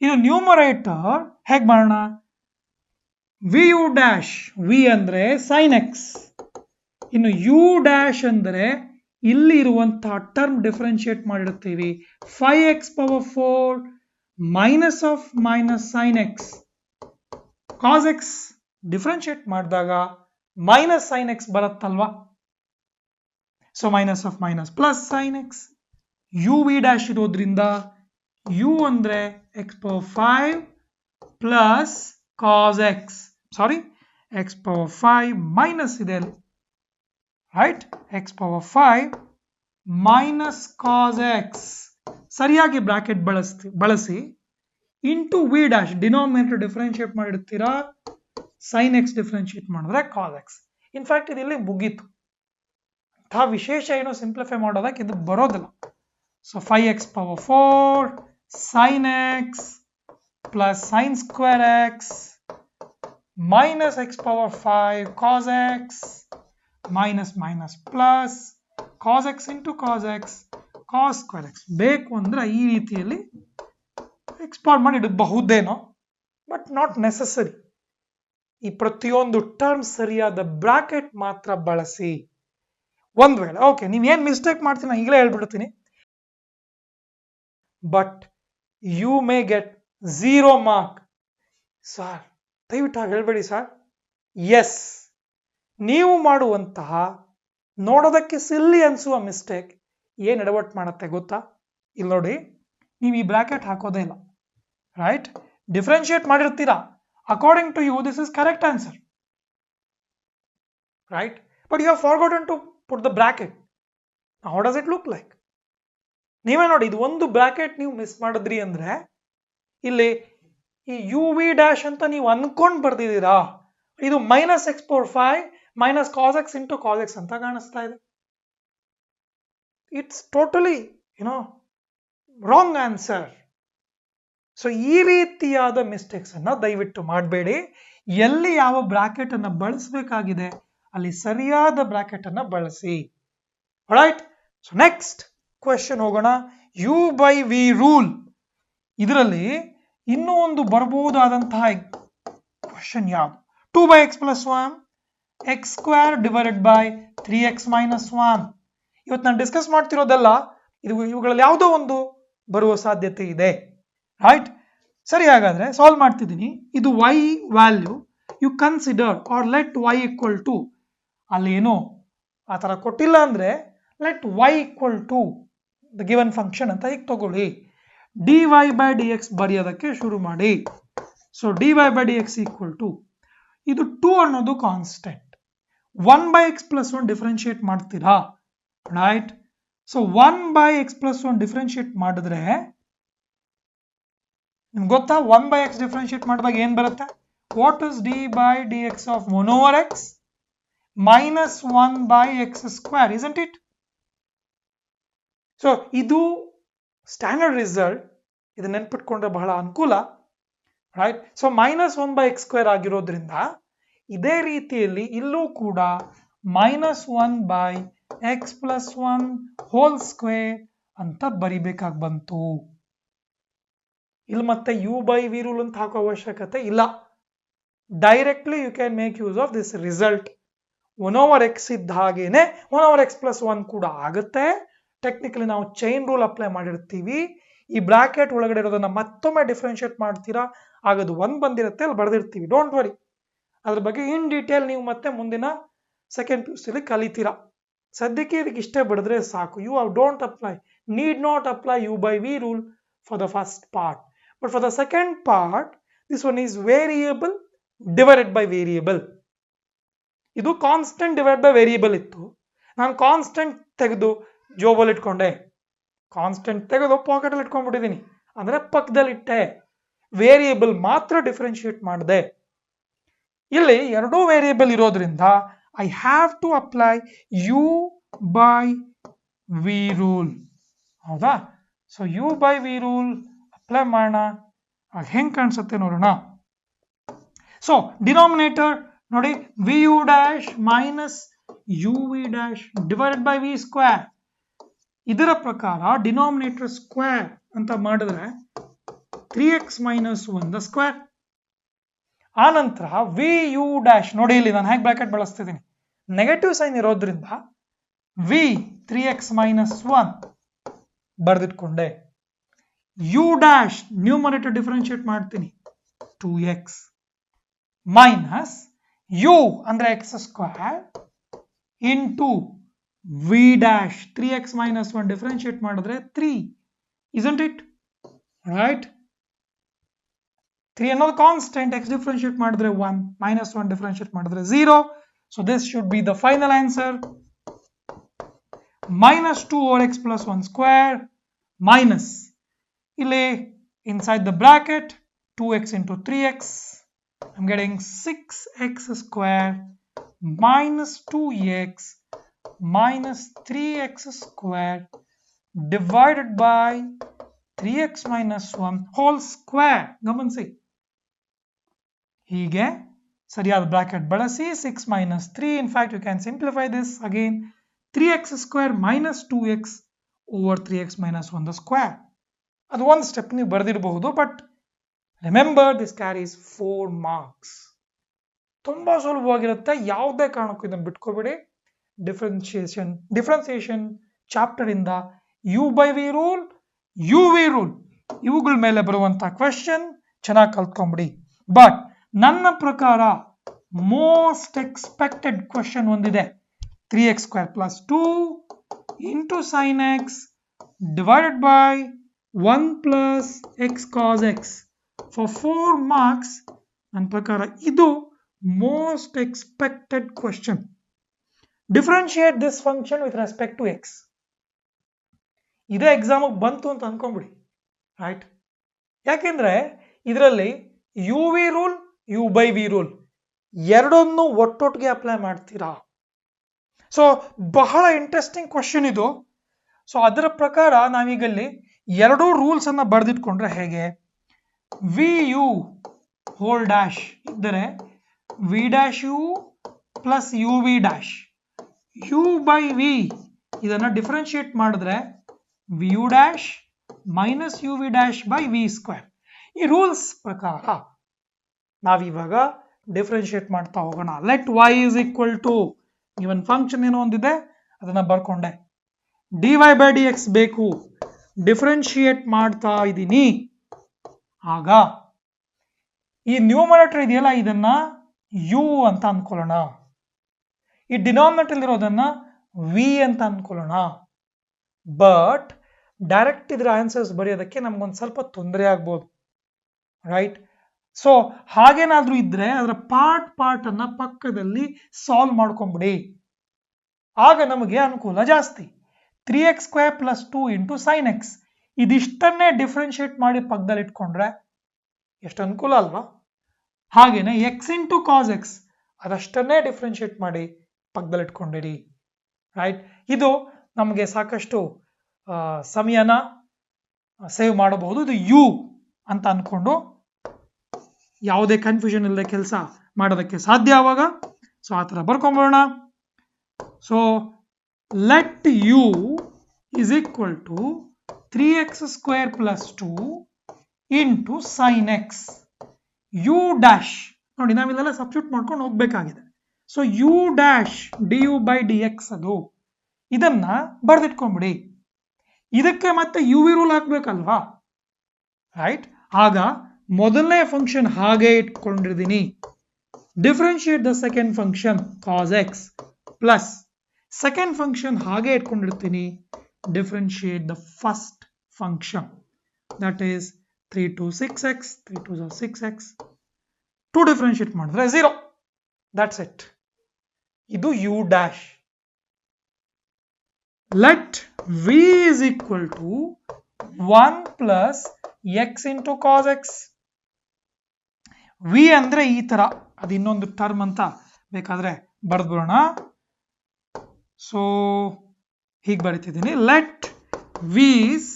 ಇದು ನ್ಯೂಮರೇಟರ್ ಹೇಗೆ ಮಾಡೋಣ? vu ಡ್ಯಾಶ್, v ಅಂದ್ರೆ ಸೈನ್ ಎಕ್ಸ್, ಇನ್ನು u ಡ್ಯಾಶ್ ಅಂದ್ರೆ ಇಲ್ಲಿ ಇರುವಂತಹ ಟರ್ಮ್ ಡಿಫರೆನ್ಶಿಯೇಟ್ ಮಾಡಿರ್ತೀವಿ. 5x power 4 minus of minus sine x cos x differentiate ಮಾಡಿದಾಗ ಮೈನಸ್ ಸೈನ್ ಎಕ್ಸ್ ಬರುತ್ತಲ್ವಾ. So minus of minus plus sine x, u V dash ಇರೋದ್ರಿಂದ u ಅಂದ್ರೆ x power 5 plus cos x, sorry x power 5 minus ಇದೆ ಅಲ್ಲಿ, right, x power 5 minus cos X, ಸರಿಯಾಗಿ bracket ಬಳಸಿ into v dash, denominator differentiate ಮಾಡಿರ್ತೀರಾ, sine x differentiate ಮಾಡಿದ್ರೆ cos X. In fact ಇದು ಇಲ್ಲಿ ಮುಗೀತು, ಅಂತಹ ವಿಶೇಷ ಏನೋ ಸಿಂಪ್ಲಿಫೈ ಮಾಡೋದಕ್ಕೆ ಇದು ಬರೋದಿಲ್ಲ. So 5x power 4 sin x plus sin square X minus x power 5 cos x minus minus plus cos x into cos x cos square X. ಬೇಕು ಅಂದ್ರೆ ಈ ರೀತಿಯಲ್ಲಿ ಎಕ್ಸ್ಪಾಂಡ್ ಮಾಡಿ ಇಡಬಹುದೇನೋ, ಬಟ್ ನಾಟ್ ನೆಸೆಸರಿ. ಈ ಪ್ರತಿಯೊಂದು ಟರ್ಮ್ ಸರಿಯಾದ ಬ್ರಾಕೆಟ್ ಮಾತ್ರ ಬಳಸಿ. ಒಂದ್ ವೇಳೆ ಓಕೆ ನೀವೇನ್ ಮಿಸ್ಟೇಕ್ ಮಾಡ್ತೀನಿ ಈಗಲೇ ಹೇಳ್ಬಿಡ್ತೀನಿ, but you may get 0 mark. Sir ದಯವಿಟ್ಟು ಹೇಳ್ಬೇಡಿ ಸರ್. ಎಸ್, ನೀವು ಮಾಡುವಂತಹ ನೋಡೋದಕ್ಕೆ ಸಿಲ್ಲಿ ಅನ್ಸುವ ಮಿಸ್ಟೇಕ್ ಏನ್ ಎಡವಟ್ ಮಾಡುತ್ತೆ ಗೊತ್ತಾ? ಇಲ್ಲಿ ನೋಡಿ, ನೀವು ಈ ಬ್ರಾಕೆಟ್ ಹಾಕೋದೇ ಇಲ್ಲ, ರೈಟ್? ಡಿಫ್ರೆನ್ಶಿಯೇಟ್ ಮಾಡಿರ್ತೀರಾ, according to you this is correct answer, right? But you have forgotten to put the bracket. Now how does it look like? ನೀವೇ ನೋಡಿ, ಇದು ಒಂದು ಬ್ರಾಕೆಟ್ ನೀವು ಮಿಸ್ ಮಾಡಿದ್ರಿ ಅಂದ್ರೆ ಇಲ್ಲಿ ಈ ಯು ವಿ ಡ್ಯಾಶ್ ಅಂತ ನೀವು ಅನ್ಕೊಂಡ್ ಬರ್ದಿದ್ದೀರಾ, ಇದು minus X power 5 minus cos X into cos X ಅಂತ ಕಾಣಿಸ್ತಾ ಇದೆ. It's totally wrong answer. ಸೊ ಈ ರೀತಿಯಾದ ಮಿಸ್ಟೇಕ್ಸ್ ಅನ್ನ ದಯವಿಟ್ಟು ಮಾಡಬೇಡಿ. ಎಲ್ಲಿ ಯಾವ ಬ್ರಾಕೆಟ್ ಅನ್ನ ಬಳಸಬೇಕಾಗಿದೆ ಅಲ್ಲಿ ಸರಿಯಾದ ಬ್ರಾಕೆಟ್ ಅನ್ನ ಬಳಸಿ. ರೈಟ್? ಸೊ ನೆಕ್ಸ್ಟ್ ಕ್ವೆಶ್ಚನ್ ಹೋಗೋಣ. U by V rule. ಇದರಲ್ಲಿ ಇನ್ನೂ ಒಂದು ಬರಬಹುದಾದಂತಹ ಕ್ವೆಶ್ಚನ್ ಯಾವುದು? 2x plus 1 x square divided by 3x minus 1. ಇವತ್ತು ನಾನು ಡಿಸ್ಕಸ್ ಮಾಡ್ತಿರೋದೆಲ್ಲ ಇವುಗಳಲ್ಲಿ ಯಾವುದೋ ಒಂದು ಬರುವ ಸಾಧ್ಯತೆ ಇದೆ, ರೈಟ್? ಸರಿ, ಹಾಗಾದ್ರೆ ಸಾಲ್ವ್ ಮಾಡ್ತಿದ್ದೀನಿ. ಇದು y value. You consider or let y equal to, ಅಲ್ಲಿ ಏನು ಆ ತರ ಕೊಟ್ಟಿಲ್ಲ ಅಂದ್ರೆ let y equal to the given function ಅಂತ ಈಗ ತಗೊಳ್ಳಿ. dy by dx ಬರೆಯೋದಕ್ಕೆ ಶುರು ಮಾಡಿ. So dy by dx equal to, ಇದು 2 ಅನ್ನೋದು constant, 1 by x plus 1 differentiate ಮಾಡ್ತೀರಾ, right? So 1 by x plus 1 differentiate ಮಾಡಿದ್ರೆ ನಿಮ್ಗೆ ಗೊತ್ತಾ 1 by x ಡಿಫ್ರೆನ್ಶಿಯೇಟ್ ಮಾಡಿದಾಗ ಏನ್ ಬರುತ್ತೆ? What is dy by dx of 1 over x minus 1 by x square, isn't it? So ಇದು ಸ್ಟ್ಯಾಂಡರ್ಡ್ ರಿಸಲ್ಟ್, ಇದು ನೆನ್ಪಿಟ್ಕೊಂಡ್ರೆ ಬಹಳ ಅನುಕೂಲ, right? So minus 1 by x square ಆಗಿರೋದ್ರಿಂದ ಇದೇ ರೀತಿಯಲ್ಲಿ ಇಲ್ಲೂ ಕೂಡ minus 1 by x plus 1 whole square ಅಂತ ಬರಿಬೇಕಾಗಿ ಬಂತು. ಇಲ್ಲಿ ಮತ್ತೆ ಯು ಬೈ ವಿ ರೂಲ್ ಅಂತ ಹಾಕೋ ಅವಶ್ಯಕತೆ ಇಲ್ಲ. Directly you can make use of this result. 1 over x ಇದ್ದ ಹಾಗೇನೆ 1 over x plus 1 ಕೂಡ ಆಗುತ್ತೆ. ಟೆಕ್ನಿಕಲಿ ನಾವು ಚೈನ್ ರೂಲ್ ಅಪ್ಲೈ ಮಾಡಿರ್ತೀವಿ. ಈ ಬ್ರಾಕೆಟ್ ಒಳಗಡೆ ಇರೋದನ್ನ ಮತ್ತೊಮ್ಮೆ ಡಿಫ್ರೆನ್ಶಿಯೇಟ್ ಮಾಡ್ತೀರಾ, ಆಗದು 1 ಬಂದಿರುತ್ತೆ, ಅಲ್ಲಿ ಬರೆದಿರ್ತೀವಿ. ಡೋಂಟ್ ವರಿ, ಅದ್ರ ಬಗ್ಗೆ ಇನ್ ಡೀಟೇಲ್ ನೀವು ಮತ್ತೆ ಮುಂದಿನ ಸೆಕೆಂಡ್ PUC ಕಲಿತೀರಾ. ಸದ್ಯಕ್ಕೆ ಇದಕ್ಕೆ ಇಷ್ಟೇ ಬರೆದ್ರೆ ಸಾಕು. You don't apply, need not apply you by V rule for the first part, but for the second part this one is variable divided by variable. ಇದು ಕಾನ್ಸ್ಟೆಂಟ್ ಡಿವೈಡ್ ಬೈ ವೇರಿಯೇಬಲ್ ಇತ್ತು, ನಾನು constant ತೆಗೆದು ಜೋಬಲ್ಲಿ ಇಟ್ಕೊಂಡೆ, constant ತೆಗೆದು packet ಅಲ್ಲಿ ಇಟ್ಕೊಂಡ್ಬಿಟ್ಟಿದ್ದೀನಿ, ಅಂದ್ರೆ ಪಕ್ಕದಲ್ಲಿ ಇಟ್ಟೆ. ವೇರಿಯೇಬಲ್ ಮಾತ್ರ ಡಿಫ್ರೆನ್ಶಿಯೇಟ್ ಮಾಡಿದೆ. ಇಲ್ಲಿ ಎರಡೂ ವೇರಿಯೇಬಲ್ ಇರೋದ್ರಿಂದ I have to apply you by V rule. ಹೌದಾ? So you by V rule apply ಮಾಡೋಣ. ಹೆಂಗ್ ಕಾಣಿಸುತ್ತೆ ನೋಡೋಣ. ಸೊ ಡಿನಾಮಿನೇಟರ್ ನೋಡಿ, v you dash minus you V dash divided by V square. ಇದರ ಪ್ರಕಾರ ಡಿನಾಮಿನೇಟರ್ ಸ್ಕ್ವೇರ್ ಅಂತ ಮಾಡಿದ್ರೆ 3x minus 1 ದ ಸ್ಕ್ವೇರ್. ಆ ನಂತರ ವಿ ಯು ಡ್ಯಾಶ್ ನೋಡಿ, ಇಲ್ಲಿ ನಾನು ಹೇಗೆ ಬ್ರಾಕೆಟ್ ಬಳಸ್ತಿದ್ದೀನಿ, ನೆಗೆಟಿವ್ ಸೈನ್ ಇರೋದ್ರಿಂದ ವಿ 3x minus 1 ಬರೆದಿಟ್ಕೊಂಡೆ. ಯು ಡ್ಯಾಶ್ ನ್ಯೂಮರೇಟರ್ ಡಿಫರೆನ್ಶಿಯೇಟ್ ಮಾಡ್ತೀನಿ 2x ಮೈನಸ್ ಯು ಅಂದ್ರೆ x square into v dash 3x minus 1 differentiate ಮಾಡಿದ್ರೆ 3, isn't it? Right? 3 ಅನ್ನೋದು ಕಾನ್ಸ್ಟೆಂಟ್, x ಡಿಫರೆನ್ಶಿಯೇಟ್ ಮಾಡಿದ್ರೆ 1, minus 1 ಡಿಫರೆನ್ಶಿಯೇಟ್ ಮಾಡಿದ್ರೆ 0. So this should be the final answer. Minus 2 over x plus 1 square minus, ಇಲ್ಲಿ inside the bracket 2x into 3x, I'm getting 6x square minus 2x minus 3x square divided by 3x minus 1 whole square. ಗಮನಿಸಿ, ಹೀಗೆ ಸರಿಯಾದ bracket ಬಳಸಿ 6 minus 3, in fact you can simplify this again, 3x square minus 2x over 3x minus 1 the square. ಅದು ಒಂದು step ನೀವು ಬರೆದಿರಬಹುದು, but remember this carries 4 marks. ತುಂಬಾ ಸುಲಭವಾಗಿರುತ್ತೆ, ಯಾವುದೇ ಕಾರಣಕ್ಕೂ ಇದನ್ನು ಬಿಟ್ಕೋಬೇಡಿ. ಡಿಫ್ರೆನ್ಸಿಯೇಷನ್ ಚಾಪ್ಟರ್ ಇಂದ u by V rule, u V rule ಇವುಗಳ ಮೇಲೆ ಬರುವಂತ ಕ್ವೆಶ್ಚನ್ ಚೆನ್ನಾಗಿ ಕಲ್ತ್ಕೊಂಬಿಡಿ. ಬಟ್ ನನ್ನ ಪ್ರಕಾರ ಮೋಸ್ಟ್ ಎಕ್ಸ್ಪೆಕ್ಟೆಡ್ ಕ್ವೆಶ್ಚನ್ ಒಂದಿದೆ, 3x square plus 2 into sin x divided by 1 plus x cos x for 4 marks. ನನ್ನ ಪ್ರಕಾರ ಇದು most expected question. Differentiate this function with respect to x. ಇದೇ ಎಕ್ಸಾಮ್ ಬಂತು ಅಂತ ಅನ್ಕೊಂಬಿಡಿ, ರೈಟ್? ಯಾಕೆಂದ್ರೆ ಇದರಲ್ಲಿ U V rule, U by V rule ಎರಡನ್ನೂ ಒಟ್ಟೊಟ್ಟಿಗೆ ಅಪ್ಲೈ ಮಾಡ್ತೀರಾ. ಸೊ ಬಹಳ ಇಂಟ್ರೆಸ್ಟಿಂಗ್ ಕ್ವಶನ್ ಇದು. ಸೊ ಅದರ ಪ್ರಕಾರ ನಾವೀಗಲ್ಲಿ ಎರಡೂ ರೂಲ್ಸ್ ಅನ್ನ ಬರೆದಿಟ್ಕೊಂಡ್ರೆ ಹೇಗೆ, ವಿ ಯು ಹೋಲ್ ಡ್ಯಾಶ್ ಇದ್ದರೆ V dash U plus U V dash, U by V ಇದನ್ನ ಡಿಫರೆನ್ಶಿಯೇಟ್ ಮಾಡಿದ್ರೆ V you dash minus you V dash by V square. ಈ ರೂಲ್ಸ್ ಪ್ರಕಾರ ನಾವಿವಾಗ ಡಿಫರೆನ್ಶಿಯೇಟ್ ಮಾಡ್ತಾ ಹೋಗೋಣ. Let y is equal to even function ಏನೋ ಒಂದಿದೆ ಅದನ್ನ ಬರ್ಕೊಂಡೆ, dy by dx ಬೇಕು, ಡಿಫರೆನ್ಶಿಯೇಟ್ ಮಾಡ್ತಾ ಇದ್ದೀನಿ. ಆಗ ಈ ನ್ಯೂಮರೇಟರ್ ಇದೆಯಲ್ಲ ಇದನ್ನ u ಅಂತ ಅನ್ಕೊಳ್ಳೋಣ, ಈ ಡಿನಾಮಿನೇಟರ್ ಇರೋದನ್ನ v ಅಂತ ಅನ್ಕೊಳ್ಳೋಣ. ಬಟ್ ಡೈರೆಕ್ಟ್ ಇದ್ರ ಆನ್ಸರ್ಸ್ ಬರೆಯೋದಕ್ಕೆ ನಮ್ಗೊಂದು ಸ್ವಲ್ಪ ತೊಂದರೆ ಆಗ್ಬೋದು, ರೈಟ್? ಸೊ ಹಾಗೇನಾದ್ರೂ ಇದ್ರೆ ಅದರ ಪಾರ್ಟ್ ಅನ್ನ ಪಕ್ಕದಲ್ಲಿ ಸಾಲ್ವ್ ಮಾಡ್ಕೊಂಬಿಡಿ, ಆಗ ನಮಗೆ ಅನುಕೂಲ ಜಾಸ್ತಿ. 3x square plus 2 into sin x ಇದಿಷ್ಟನ್ನೇ differentiate ಮಾಡಿ ಪಕ್ಕದಲ್ಲಿ ಇಟ್ಕೊಂಡ್ರೆ ಎಷ್ಟು ಅನುಕೂಲ ಅಲ್ವಾ? ಹಾಗೇನೆ x into cos x ಅದಷ್ಟನ್ನೇ ಡಿಫರೆನ್ಶಿಯೇಟ್ ಮಾಡಿ ಪಕ್ಕದಲ್ಲಿ ಇಟ್ಕೊಂಡಿರಿ, ರೈಟ್? ಇದು ನಮಗೆ ಸಾಕಷ್ಟು ಸಮಯನ ಸೇವ್ ಮಾಡಬಹುದು. ಇದು ಯು ಅಂತ ಅನ್ಕೊಂಡು ಯಾವುದೇ ಕನ್ಫ್ಯೂಷನ್ ಇಲ್ಲದೆ ಕೆಲಸ ಮಾಡೋದಕ್ಕೆ ಸಾಧ್ಯ ಆವಾಗ. ಸೊ ಆ ಥರ ಬರ್ಕೊಂಬೋಣ. So let u is equal to 3x square plus 2 into sin x. U dash ನೋಡಿ, ನಾವಿಲ್ಲೆಲ್ಲ ಸಬ್ಸ್ಟಿಟ್ಯೂಟ್ ಮಾಡ್ಕೊಂಡು ಹೋಗ್ಬೇಕಾಗಿದೆ. So u dash d u by d x ಅದು ಇದನ್ನ ಬರೆದಿಟ್ಕೊಂಡ್ಬಿಡಿ. ಇದಕ್ಕೆ ಮತ್ತೆ ಯು ವಿ ರೂಲ್ ಹಾಕ್ಬೇಕಲ್ವಾ, ರೈಟ್? ಆಗ ಮೊದಲನೇ ಫಂಕ್ಷನ್ ಹಾಗೆ ಇಟ್ಕೊಂಡಿದ್ದೀನಿ, differentiate the second function cos x plus second function ಹಾಗೆ ಇಟ್ಕೊಂಡಿರ್ತೀನಿ, differentiate the first function, that is 3 to 6x, 3 to 6x, 2 differentiate ಮಾಡಿದ್ರೆ 0. That's it. ಇದು u dash. Let v is equal to 1 plus x into cos x. V ಅಂದ್ರೆ ಈ ತರ, ಅದು ಇನ್ನೊಂದು term ಅಂತ ಬೇಕಾದ್ರೆ ಬರೆದ್ಬಿಡೋಣ. ಸೊ ಹೀಗೆ ಬರೀತಿದ್ದೀನಿ, let v is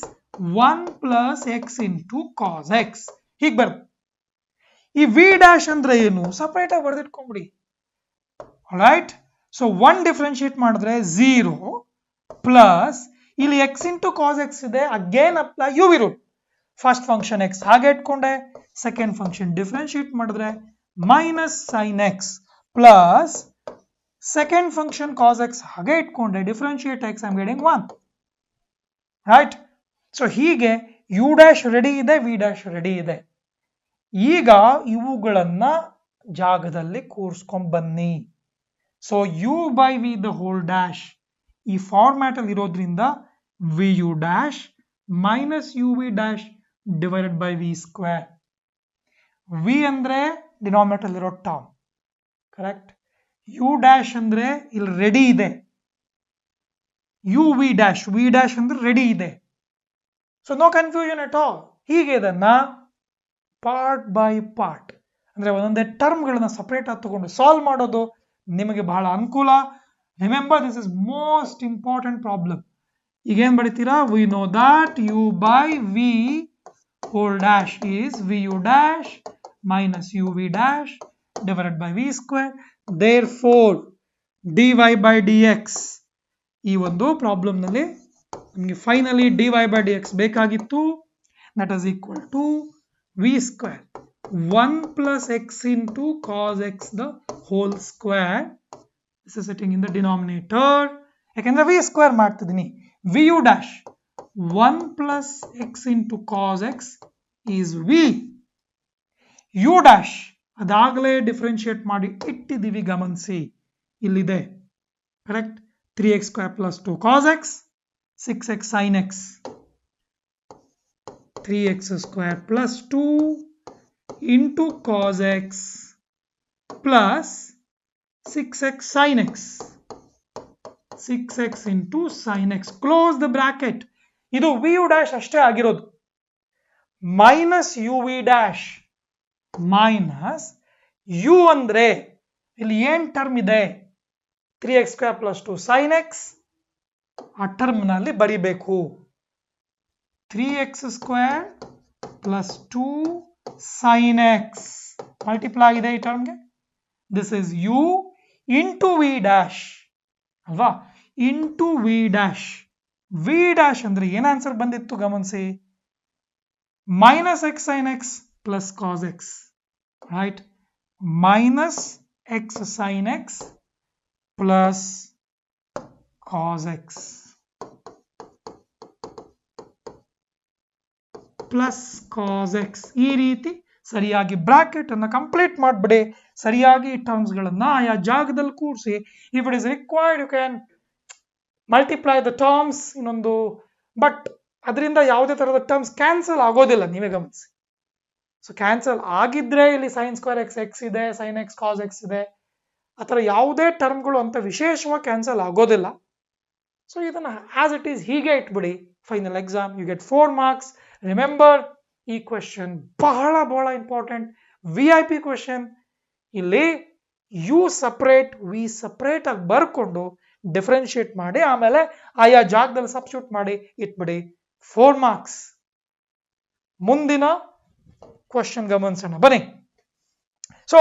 1 plus x into cos x. ಹೀಗೆ ಬರ್ದು ಈ ವಿ ಡ್ಯಾಶ್ ಅಂದ್ರೆ ಏನು ಸಪರೇಟ್ ಆಗಿ ಬರೆದಿಟ್ಕೊಂಡ್ಬಿಡಿ, ರೈಟ್? ಸೊ 1 ಡಿಫರೆನ್ಶಿಯೇಟ್ ಮಾಡಿದ್ರೆ 0 ಪ್ಲಸ್ ಇಲ್ಲಿ ಎಕ್ಸ್ ಇಂಟು ಕಾಸ್ ಎಕ್ಸ್ ಇದೆ, again apply U V rule. First function X ಹಾಗೆ ಇಟ್ಕೊಂಡೆ, ಸೆಕೆಂಡ್ ಫಂಕ್ಷನ್ ಡಿಫರೆನ್ಶಿಯೇಟ್ ಮಾಡಿದ್ರೆ minus sine X plus second function cos X ಹಾಗೆ ಇಟ್ಕೊಂಡೆ, differentiate X, I am getting 1, right? So ಹೀಗೆ U dash ready ಇದೆ, V dash ready ಇದೆ. ಈಗ ಇವುಗಳನ್ನ ಜಾಗದಲ್ಲಿ ಕೂರಿಸ್ಕೊಂಡ್ ಬನ್ನಿ. So you by V the whole dash ಈ ಫಾರ್ಮ್ಯಾಟ್ ಅಲ್ಲಿ ಇರೋದ್ರಿಂದ V you dash minus you V dash divided by V square. V ಅಂದ್ರೆ ಡಿನಾಮಿನೇಟರ್ ಅಲ್ಲಿರೋ ಟರ್ಮ್, ಕರೆಕ್ಟ್. ಯು ಡ್ಯಾಶ್ ಅಂದ್ರೆ ಇಲ್ಲಿ ರೆಡಿ ಇದೆ, ಯು ವಿ ಡ್ಯಾಶ್ ಅಂದ್ರೆ ರೆಡಿ ಇದೆ. So no confusion at all. ಹೀಗೆ ಇದನ್ನ ಪಾರ್ಟ್ ಬೈ ಪಾರ್ಟ್ ಅಂದ್ರೆ ಒಂದೊಂದೇ ಟರ್ಮ್ಗಳನ್ನ ಸಪರೇಟ್ ಆಗಿ ತಗೊಂಡು ಸಾಲ್ವ್ ಮಾಡೋದು ನಿಮಗೆ ಬಹಳ ಅನುಕೂಲ. Remember this is most important problem. ಈಗ ಏನ್ ಬರೀತೀರಾ, we know that u by v whole dash is v you dash minus you V dash divided by V square. Therefore dy by dx ಈ ಒಂದು ಪ್ರಾಬ್ಲಮ್ ನಲ್ಲಿ ನಿಮಗೆ ಫೈನಲಿ dy by dx ಬೇಕಾಗಿತ್ತು. That is equal to v square 1 plus x into cos x the whole square. This is sitting in the denominator. ಯಾಕಂದ್ರೆ V square ಮಾಡ್ತಿದ್ದೀನಿ. V you dash 1 plus x into cos x is v. U dash ಅದಾಗಲೇ differentiate ಮಾಡಿ ಇಟ್ಟಿದ್ದೀವಿ, ಗಮನಿಸಿ ಇಲ್ಲಿದೆ, correct. 3x square plus 2 cos x 6x sin x 3x square plus 2 into cos x plus 6x sin x 6x into sin x. Close the bracket. ಇದು V you dash ಅಷ್ಟೇ ಆಗಿರೋದು. Minus you V dash minus you ಅಂದ್ರೆ ಇಲ್ಲಿ ಏನ್ term ಇದೆ 3x square plus 2 sin x ಆ ಟರ್ಮ್ ನಲ್ಲಿ ಬರಿಬೇಕು. 3x square plus 2 sin x multiply ಆಗಿದೆ ಈ ಟರ್ಮ್ಗೆ. This is u into v dash ಅಲ್ವಾ, into v dash. V dash ಅಂದ್ರೆ ಏನ್ ಆನ್ಸರ್ ಬಂದಿತ್ತು ಗಮನಿಸಿ, minus x sine X plus cos x, right. Minus x sine X plus cos x plus cos x. ಈ ರೀತಿ ಸರಿಯಾಗಿ ಬ್ರಾಕೆಟ್ ಅನ್ನ complete ಮಾಡ್ಬಿಡಿ. ಸರಿಯಾಗಿ ಟರ್ಮ್ಸ್ ಗಳನ್ನ ಆಯಾ ಜಾಗದಲ್ಲಿ ಕೂರಿಸಿ. If it is required you can multiply the terms ಇನ್ನೊಂದು, ಬಟ್ ಅದರಿಂದ ಯಾವುದೇ ತರಹದ ಟರ್ಮ್ಸ್ ಕ್ಯಾನ್ಸಲ್ ಆಗೋದಿಲ್ಲ, ನೀವೇ ಗಮನಿಸಿ. ಸೊ ಕ್ಯಾನ್ಸಲ್ ಆಗಿದ್ರೆ ಇಲ್ಲಿ ಸೈನ್ ಸ್ಕ್ವೇರ್ ಎಕ್ಸ್ ಎಕ್ಸ್ ಇದೆ, ಸೈನ್ ಎಕ್ಸ್ ಕಾಸ್ ಎಕ್ಸ್ ಇದೆ, ಆ ಥರ ಯಾವುದೇ ಟರ್ಮ್ಗಳು ಅಂತ ವಿಶೇಷವಾಗಿ ಕ್ಯಾನ್ಸಲ್ ಆಗೋದಿಲ್ಲ. ಸೊ ಇದನ್ನ ಆಸ್ ಇಟ್ ಈಸ್ ಹೀಗೆ ಇಟ್ಬಿಡಿ. Final exam you get 4 marks. Remember ಈ ಕ್ವೆಶನ್ ಬಹಳ ಬಹಳ ಇಂಪಾರ್ಟೆಂಟ್, VIP ಕ್ವೆಶನ್. ಇಲ್ಲಿ ಯು ಸಪರೇಟ್ ವಿ ಸಪರೇಟ್ ಆಗಿ ಬರ್ಕೊಂಡು ಡಿಫ್ರೆನ್ಶಿಯೇಟ್ ಮಾಡಿ ಆಮೇಲೆ ಆಯಾ ಜಾಗದಲ್ಲಿ ಸಬ್ಸ್ಟಿಟ್ಯೂಟ್ ಮಾಡಿ ಇಟ್ಬಿಡಿ. 4 marks. ಮುಂದಿನ ಕ್ವೆಶನ್ ಗಮನಿಸೋಣ ಬನ್ನಿ. ಸೊ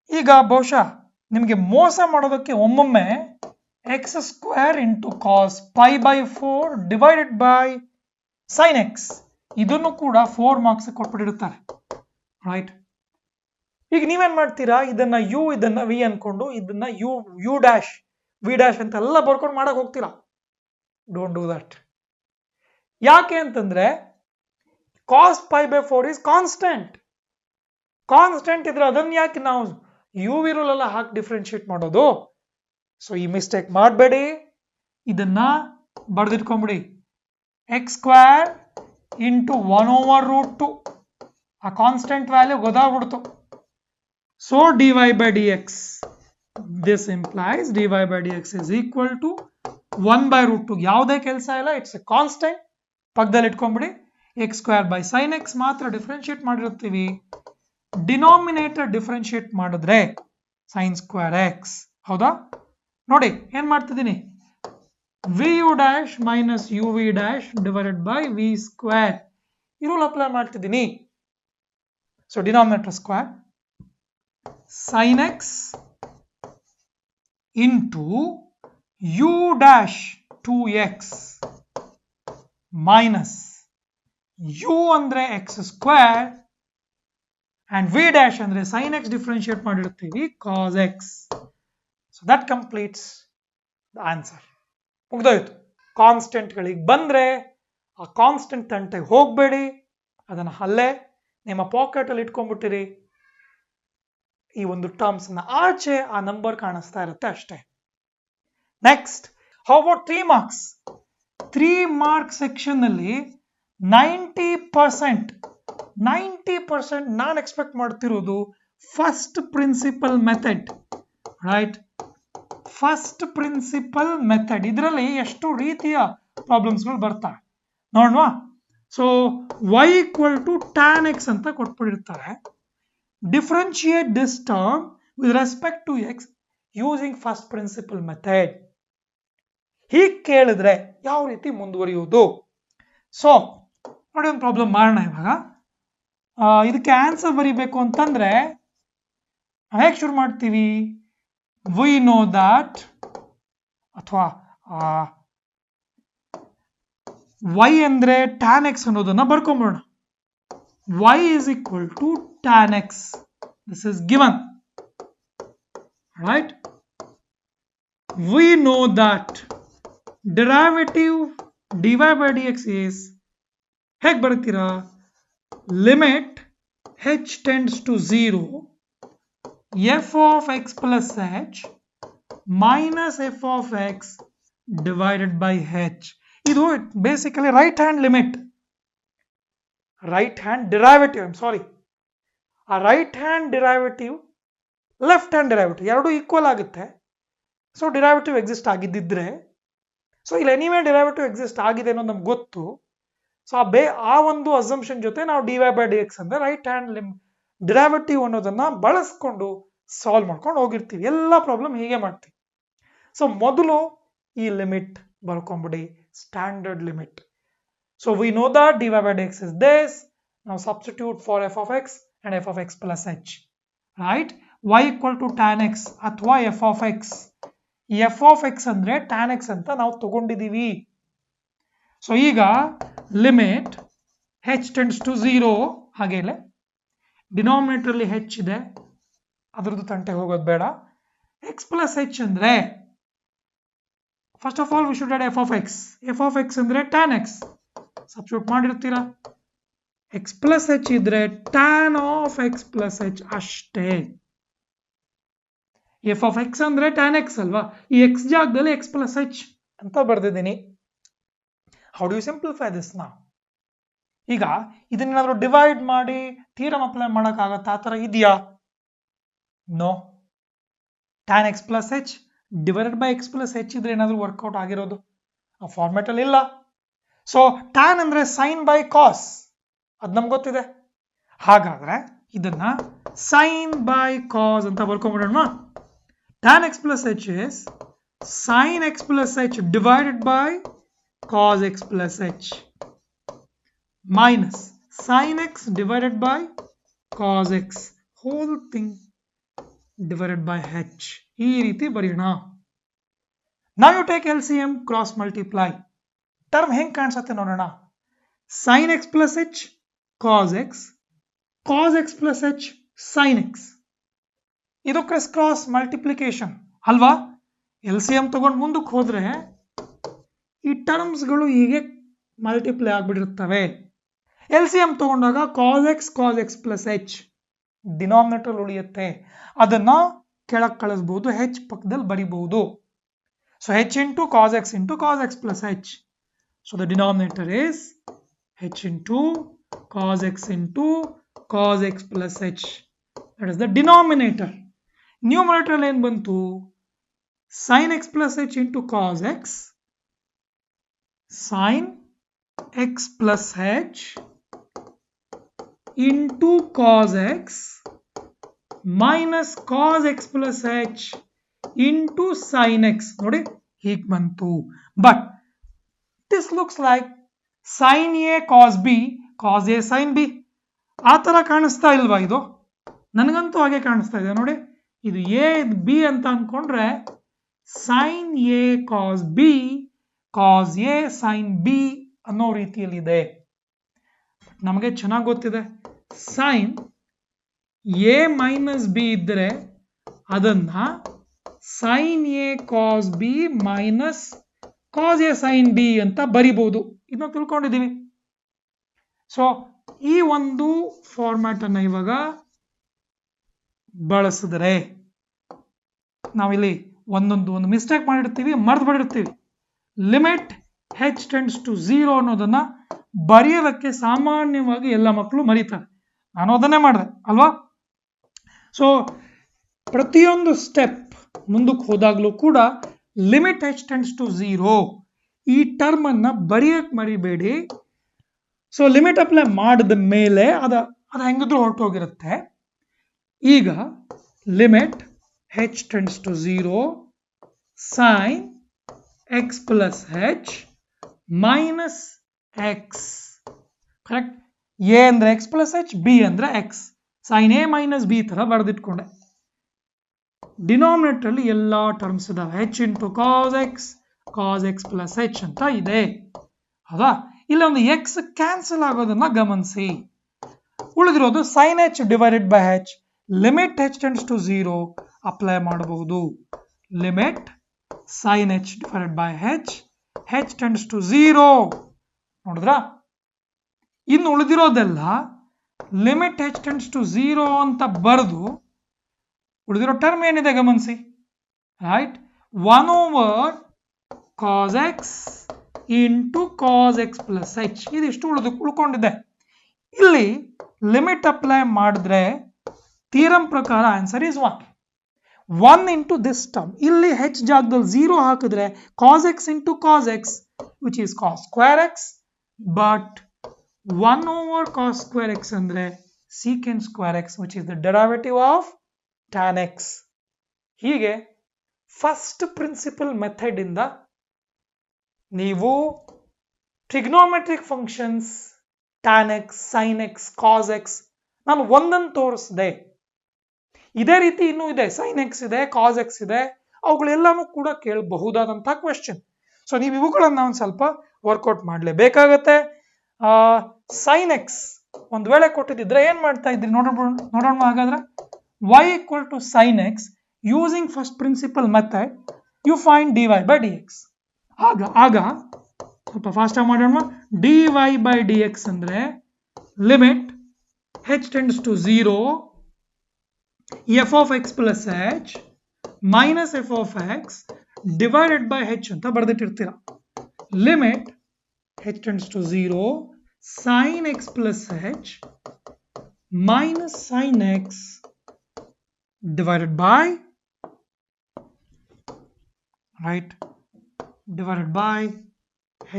ಈಗ ಬಹುಶಃ ನಿಮಗೆ ಮೋಸ ಮಾಡೋದಕ್ಕೆ ಒಮ್ಮೊಮ್ಮೆ X square into cos pi by 4 divided by sine X ಇದನ್ನು ಕೂಡ 4 marks ಕೊಟ್ಬಿಟ್ಟಿರ್ತಾರೆ, ರೈಟ್. ಈಗ ನೀವೇನ್ ಮಾಡ್ತೀರಾ, ಇದನ್ನ ಯು ಇದನ್ನ ವಿ ಅನ್ಕೊಂಡು ಇದನ್ನ ಯು ಡ್ಯಾಶ್ ವಿ ಡ್ಯಾಶ್ ಅಂತೆಲ್ಲ ಬರ್ಕೊಂಡು ಮಾಡಕ್ ಹೋಗ್ತೀರಾ. Don't do that. ಯಾಕೆ ಅಂತಂದ್ರೆ cos pi by 4 is constant. Constant ಇದ್ರೆ ಅದನ್ನ ಯಾಕೆ ನಾವು ಯು ವಿ ರೂಲ್ ಎಲ್ಲ ಹಾಕಿ ಡಿಫ್ರೆನ್ಶಿಯೇಟ್ ಮಾಡೋದು? ಸೊ ಈ ಮಿಸ್ಟೇಕ್ ಮಾಡಬೇಡಿ. ಇದನ್ನ ಬರೆದಿಟ್ಕೊಂಡ್ಬಿಡಿ. ಎಕ್ಸ್ ಸ್ಕ್ವೇರ್ ಇಂಟು 1/√2 ಆ ಕಾನ್ಸ್ಟೆಂಟ್ ವ್ಯಾಲ್ಯೂ ಗೊತ್ತಾಗ್ಬಿಡ್ತು. So dy by dx, this implies dy by dx is equal to 1/√2. ಯಾವುದೇ ಕೆಲಸ ಇಲ್ಲ, ಇಟ್ಸ್ ಎ ಕಾನ್ಸ್ಟೆಂಟ್. ಪಕ್ಕದಲ್ಲಿ ಇಟ್ಕೊಂಡ್ಬಿಡಿ. X square by sine x ಮಾತ್ರ ಡಿಫ್ರೆನ್ಶಿಯೇಟ್ ಮಾಡಿರ್ತೀವಿ. ಡಿನಾಮಿನೇಟರ್ ಡಿಫ್ರೆನ್ಶಿಯೇಟ್ ಮಾಡಿದ್ರೆ ಸೈನ್ ಸ್ಕ್ವೇರ್ ಎಕ್ಸ್, ಹೌದಾ? ನೋಡಿ ಏನ್ ಮಾಡ್ತಿದ್ದೀನಿ, V you dash minus you V dash divided by V square ಈ ರೂಲ್ ಅಪ್ಲೈ ಮಾಡ್ತಿದ್ದೀನಿ. So denominator square sin x into u dash 2x minus u ಅಂದ್ರೆ x square and v dash ಅಂದ್ರೆ sin x differentiate ಮಾಡಿರ್ತೀವಿ cos x. So that completes the answer. ಮುಗ್ದೋಯ್ತು. ಕಾನ್ಸ್ಟೆಂಟ್ ಗಳಿಗೆ ಬಂದ್ರೆ ಆ ಕಾನ್ಸ್ಟೆಂಟ್ ತಂಟೆಗೆ ಹೋಗ್ಬೇಡಿ, ಅದನ್ನ ಅಲ್ಲೇ ನಿಮ್ಮ ಪಾಕೆಟ್ ಅಲ್ಲಿ ಇಟ್ಕೊಂಡ್ಬಿಟ್ಟಿರಿ. ಈ ಒಂದು ಟರ್ಮ್ಸ್ ನ ಆಚೆ ಆ ನಂಬರ್ ಕಾಣಿಸ್ತಾ ಇರುತ್ತೆ ಅಷ್ಟೇ. Next, how about 3 marks? 3 mark section ಅಲ್ಲಿ 90% ನಾನು ಎಕ್ಸ್ಪೆಕ್ಟ್ ಮಾಡ್ತಿರೋದು first principle method, right? First principle method ಇದರಲ್ಲಿ ಎಷ್ಟು ರೀತಿಯ ಪ್ರಾಬ್ಲಮ್ಸ್ಗಳು ಬರ್ತವೆ ನೋಡುವ. ಸೊ y = tan x ಅಂತ ಕೊಟ್ಬಿಟ್ಟಿರ್ತಾರೆ. Differentiate this term with respect to x using first principle method. ಹೀಗೆ ಕೇಳಿದ್ರೆ ಯಾವ ರೀತಿ ಮುಂದುವರಿಯುವುದು? ಸೊ ನೋಡಿ, ಒಂದು ಪ್ರಾಬ್ಲಮ್ ಮಾಡೋಣ ಇವಾಗ. ಇದಕ್ಕೆ ಆನ್ಸರ್ ಬರೀಬೇಕು ಅಂತಂದ್ರೆ ಹೇಗೆ ಶುರು ಮಾಡ್ತೀವಿ? ವಿ ನೋ ದಾಟ್, ಅಥವಾ y ಅಂದ್ರೆ tan x ಅನ್ನೋದನ್ನ ಬರ್ಕೊಂಬೋಣ. y = tan x. This is given, right? We know that derivative dy by dx is, ಹೇಗೆ ಬರ್ತೀರಾ? Limit h tends to 0 f of x plus h minus f of x divided by h. ಇದು basically right hand limit, right hand derivative, ಆ right hand derivative left hand derivative ಎರಡು equal ಆಗುತ್ತೆ. So derivative exist ಆಗಿದ್ದಿದ್ರೆ, so ಇಲ್ಲಿ anyway derivative exist ಆಗಿದೆ ಅನ್ನೋದು ನಮ್ಗೆ ಗೊತ್ತು. ಸೊ ಆ ಒಂದು ಅಸಂಪ್ಷನ್ ಜೊತೆ ನಾವು dy by dx ಅಂದ್ರೆ ರೈಟ್ ಹ್ಯಾಂಡ್ ಡಿರೈವೇಟಿವ್ ಅನ್ನೋದನ್ನ ಬಳಸ್ಕೊಂಡು ಸಾಲ್ವ್ ಮಾಡ್ಕೊಂಡು ಹೋಗಿರ್ತೀವಿ. ಎಲ್ಲ ಪ್ರಾಬ್ಲಮ್ ಹೀಗೆ ಮಾಡ್ತೀವಿ. ಸೊ ಮೊದಲು ಈ ಲಿಮಿಟ್ ಬರ್ಕೊಂಬಿಡಿ, standard limit. So we know that dy by dx is this. Now substitute for f of x and f of x plus h, right? y = tan x ಅಥವಾ f of x. f of x ಅಂದ್ರೆ tan x ಅಂತ ನಾವು ತಗೊಂಡಿದೀವಿ. So ಈಗ limit h tends to 0, ಹಾಗೆ ಇಲ್ಲ denominator ಅಲ್ಲಿ h ಇದೆ, ಅದರದ್ದು ತಂಟೆ ಹೋಗೋದು ಬೇಡ. x plus h ಅಂದ್ರೆ first of all we should add f of x. f of x ಅಂದ್ರೆ tan x ಸಬ್ಸ್ಟಿಟ್ಯೂಟ್ ಮಾಡಿರ್ತೀರಾ. x plus h ಇದ್ರೆ tan of x plus h ಅಷ್ಟೇ. f of x ಅಂದ್ರೆ tan x ಅಲ್ವಾ, ಈ x ಜಾಗದಲ್ಲಿ x plus h ಅಂತ ಬರ್ದಿದ್ದೀನಿ. How do you simplify this now? ಈಗ ಇದನ್ನೇನಾದ್ರೂ ಡಿವೈಡ್ ಮಾಡಿ ಥಿಯರಮ್ ಅಪ್ಲೈ ಮಾಡೋಕ್ಕಾಗತ್ತಾ? ಆ ಥರ ಇದೆಯಾ? No. tan x plus h divided by x plus h ಇದ್ರೆ ಏನಾದರೂ ವರ್ಕೌಟ್ ಆಗಿರೋದು? ಆ ಫಾರ್ಮೆಟ್ ಅಲ್ಲಿ ಇಲ್ಲ. ಸೊ tan ಅಂದ್ರೆ ಸೈನ್ ಬೈ ಕಾಸ್, ಅದು ನಮ್ಗೆ ಗೊತ್ತಿದೆ. ಹಾಗಾದ್ರೆ ಇದನ್ನ ಸೈನ್ ಬೈ ಕಾಸ್ ಅಂತ ಬರ್ಕೊಂಡ್ಬಿಡೋಣ. tan x plus h is sin x plus h divided by cos x plus h minus sin x divided by cos x whole thing divided by h. ಈ ರೀತಿ ಬರೆಯೋಣ. Now you take LCM, cross multiply. Term ಹೆಂಗ್ ಕಾಣಿಸುತ್ತೆ ನೋಡೋಣ. sin x plus h cos x, cos x plus h sin x. ಇದು criss cross multiplication ಅಲ್ವಾ? LCM ತಗೊಂಡು ಮುಂದಕ್ಕೆ ಹೋದ್ರೆ ಈ ಟರ್ಮ್ಸ್ಗಳು ಹೀಗೆ ಮಲ್ಟಿಪ್ಲೈ ಆಗ್ಬಿಟ್ಟಿರ್ತವೆ. LCM ತಗೊಂಡಾಗ cos x plus h denominator ಉಳಿಯುತ್ತೆ, ಅದನ್ನ ಕೆಳಗೆ ಕಳಿಸಬಹುದು, h ಪಕ್ಕದಲ್ಲಿ ಬರಿಬಹುದು. ಸೊ h into cos x plus h. So the denominator is h into cos x into cos x plus h. That is the denominator. Numerator ಏನು ಬಂತು? sin x plus h into cos x, sin x plus h into cos x minus cos x plus h into sin x. ನೋಡಿ ಹೀಗೆ ಬಂತು. But this looks like sin a cos b cos a sin b. ಆ ತರ ಕಾಣಿಸ್ತಾ ಇಲ್ವಾ? ಇದು ನನಗಂತೂ ಹಾಗೆ ಕಾಣಿಸ್ತಾ ಇದೆ ನೋಡಿ. ಇದು a ಇದು b ಅಂತ ಅನ್ಕೊಂಡ್ರೆ sin a cos b cos a sin b ಅನ್ನೋ ರೀತಿಯಲ್ಲಿ ಇದೆ. ನಮಗೆ ಚೆನ್ನಾಗಿ ಗೊತ್ತಿದೆ sin a minus b ಇದ್ರೆ ಅದನ್ನ sin a cos b minus cos a sin b ಅಂತ ಬರಿಬಹುದು. ಇದನ್ನ ತಿಳ್ಕೊಂಡಿದ್ದೀವಿ. ಸೊ ಈ ಒಂದು ಫಾರ್ಮ್ಯಾಟ್ ಅನ್ನ ಇವಾಗ ಬಳಸಿದ್ರೆ ನಾವಿಲ್ಲಿ ಒಂದು ಮಿಸ್ಟೇಕ್ ಮಾಡಿರ್ತೀವಿ, ಮರ್ತು ಬಿಡಿರ್ತೀವಿ. ಲಿಮಿಟ್ h ಟೆಂಡ್ಸ್ ಟು 0 ಅನ್ನೋದನ್ನ ಬರೆಯೋದಕ್ಕೆ ಸಾಮಾನ್ಯವಾಗಿ ಎಲ್ಲ ಮಕ್ಕಳು ಮರೀತಾರೆ. ನಾನು ಅದನ್ನೇ ಮಾಡಿದೆ ಅಲ್ವಾ. ಸೊ ಪ್ರತಿಯೊಂದು ಸ್ಟೆಪ್ ಮುಂದಕ್ಕೆ ಹೋದಾಗ್ಲೂ ಕೂಡ ಲಿಮಿಟ್ h ಟೆಂಡ್ಸ್ ಟು 0 ಈ ಟರ್ಮ್ ಅನ್ನ ಬರೆಯಕ್ ಮರಿಬೇಡಿ. ಸೊ ಲಿಮಿಟ್ ಅಪ್ಲೈ ಮಾಡಿದ ಮೇಲೆ ಅದ ಹೆಂಗಿದ್ರು ಹೊರಟೋಗಿರುತ್ತೆ. ಈಗ limit h tends to 0 sin x plus h minus x. Correct. a ಅಂದ್ರೆ x plus h, b ಅಂದ್ರೆ x. sin a minus b ತರ ಬರೆದಿಟ್ಕೊಂಡೆ. ಡಿನಾಮಿನೇಟರ್ ಅಲ್ಲಿ ಎಲ್ಲಾ ಟರ್ಮ್ಸ್ ಇದಾವೆ. h into cos x plus h ಅಂತ ಇದೆ. ಹೌದಾ. ಇಲ್ಲ ಒಂದು x ಕ್ಯಾನ್ಸಲ್ ಆಗೋದನ್ನ ಗಮನಿಸಿ. ಉಳಿದಿರೋದು sin h divided by h. Limit h tends to 0 apply ಮಾಡಬಹುದು. Limit sin h divided by h tends to 0. ನೋಡಿದ್ರಾ. ಇನ್ನು ಉಳಿದಿರೋದೆಲ್ಲ ಲಿಮಿಟ್ h tends to 0 ಅಂತ ಬರೆದು ಉಳಿದಿರೋ ಟರ್ಮ್ ಏನಿದೆ ಗಮನಿಸಿ. Right. 1 over cos x into cos x plus h ಇದಿಷ್ಟು ಉಳ್ಕೊಂಡಿದೆ. ಇಲ್ಲಿ ಲಿಮಿಟ್ ಅಪ್ಲೈ ಮಾಡಿದ್ರೆ ಥಿಯರಂ ಪ್ರಕಾರ answer is 1. 1 into this term. ಇಲ್ಲಿ h ಜಾಗದಲ್ಲಿ 0 ಹಾಕಿದ್ರೆ cos x into cos x which is cos square x, but 1 over cos square x ಅಂದ್ರೆ secant square x which is the derivative of tan x. ಹೀಗೆ first principle method ಇಂದ ನೀವು trigonometric functions tan x, sin x, cos x ನಾನು ಒಂದನ್ನು ತೋರಿಸಿದೆ. ಇದೇ ರೀತಿ ಇನ್ನೂ ಇದೆ. sin x ಇದೆ, cos x ಇದೆ, ಅವುಗಳೆಲ್ಲನೂ ಕೂಡ ಕೇಳಬಹುದಾದಂತಹ ಕ್ವೆಶ್ಚನ್. ಸೊ ನೀವು ಇವುಗಳನ್ನ ಒಂದು ಸ್ವಲ್ಪ ವರ್ಕೌಟ್ ಮಾಡಲೇಬೇಕಾಗತ್ತೆ. sin x ಒಂದ್ ವೇಳೆ ಕೊಟ್ಟಿದ್ರೆ ಏನ್ ಮಾಡ್ತಾ ಇದ್ರಿ ನೋಡೋಣ ಹಾಗಾದ್ರೆ. y equal to sin x using first principle method you find dy by dx. ಆಗ ಸ್ವಲ್ಪ ಫಾಸ್ಟ್ ಆಗಿ ಮಾಡೋಣ. dy by dx ಅಂದ್ರೆ limit h tends to 0 f of x plus h minus f of x divided by h ಅಂತ ಬರೆದಿಟ್ಟಿರ್ತೀರಾ. Limit h tends to 0 sin x plus h minus sin x divided by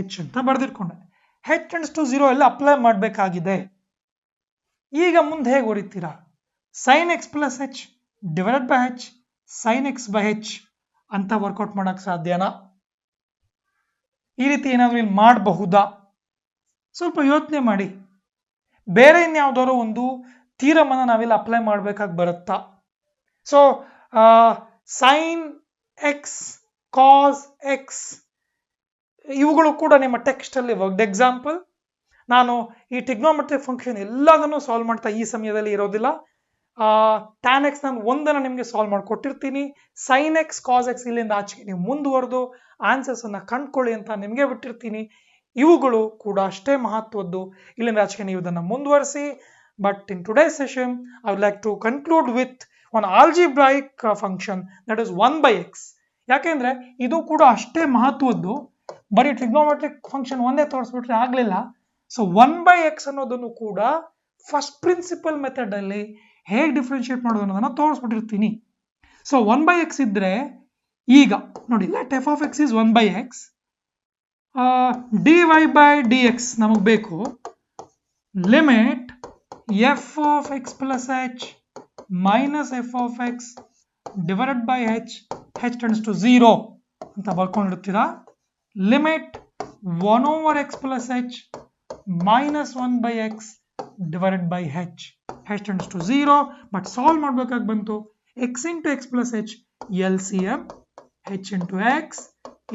h ಅಂತ ಬರೆದಿಟ್ಕೊಂಡೆ. h tends to 0 ಎಲ್ಲ apply ಮಾಡಬೇಕಾಗಿದೆ. ಈಗ ಮುಂದೆ ಹೇಗೆ ಹೊರಿತೀರಾ? sin x plus h divided by h sin x by h ಅಂತ workout ಮಾಡಕ್ ಸಾಧ್ಯನಾ? ಈ ರೀತಿ ಏನಾದ್ರೂ ಇಲ್ಲಿ ಮಾಡಬಹುದಾ? ಸ್ವಲ್ಪ ಯೋಚನೆ ಮಾಡಿ. ಬೇರೆ ಇನ್ಯಾವುದಾದ್ರು ಒಂದು ಥಿಯರಮ್ ಅನ್ನ ನಾವಿಲ್ಲಿ ಅಪ್ಲೈ ಮಾಡ್ಬೇಕಾಗಿ ಬರುತ್ತಾ? So sin x cos x ಇವುಗಳು ಕೂಡ ನಿಮ್ಮ ಟೆಕ್ಸ್ಟ್ ಅಲ್ಲಿ ವರ್ಕ್ಡ್ ಎಕ್ಸಾಂಪಲ್. ನಾನು ಈ ಟ್ರಿಗ್ನೋಮೆಟ್ರಿಕ್ ಫಂಕ್ಷನ್ ಎಲ್ಲದನ್ನು ಸಾಲ್ವ್ ಮಾಡ್ತಾ ಈ ಸಮಯದಲ್ಲಿ ಇರೋದಿಲ್ಲ. tan x ನಾನು ಒಂದನ್ನು ನಿಮಗೆ solve ಮಾಡಿಕೊಟ್ಟಿರ್ತೀನಿ. sin x cos x ಇಲ್ಲಿಂದ ಆಚೆಗೆ ನೀವು ಮುಂದುವರೆದು ಆನ್ಸರ್ಸ್ ಅನ್ನ ಕಂಡುಕೊಳ್ಳಿ ಅಂತ ನಿಮಗೆ ಬಿಟ್ಟಿರ್ತೀನಿ. ಇವುಗಳು ಕೂಡ ಅಷ್ಟೇ ಮಹತ್ವದ್ದು. ಇಲ್ಲಿಂದ ಆಚೆಗೆ ನೀವು ಇದನ್ನ ಮುಂದುವರಿಸಿ. But in today's session I would like to conclude with one algebraic function that is 1/x. ಯಾಕೆಂದ್ರೆ ಇದು ಕೂಡ ಅಷ್ಟೇ ಮಹತ್ವದ್ದು. ಬರೀ ಟ್ರಿಗ್ನೋಮೆಟ್ರಿಕ್ ಫಂಕ್ಷನ್ ಒಂದೇ ತೋರಿಸ್ಬಿಟ್ರೆ ಆಗ್ಲಿಲ್ಲ. ಸೊ 1/x ಅನ್ನೋದನ್ನು ಕೂಡ ಫಸ್ಟ್ ಪ್ರಿನ್ಸಿಪಲ್ ಮೆಥಡ್ ಅಲ್ಲಿ ಹೇಗೆ ಡಿಫ್ರೆನ್ಶಿಯೇಟ್ ಮಾಡೋದು ಅನ್ನೋದನ್ನ ತೋರಿಸ್ಬಿಟ್ಟಿರ್ತೀನಿ. ಸೊ 1/x ಇದ್ರೆ ಈಗ ನೋಡಿ, let f of x is 1/x. dy by dx ನಮಗೆ ಬೇಕು. Limit f of x plus h minus f of x divided by h tends to 0 ಅಂತ ಬರ್ಕೊಂಡಿರ್ತೀರಾ. Limit 1 over x plus h minus 1/x divided by h tends to 0. But solve ಮಾಡ್ಬೇಕಾಗಿ ಬಂತು. x into x plus h LCM h into x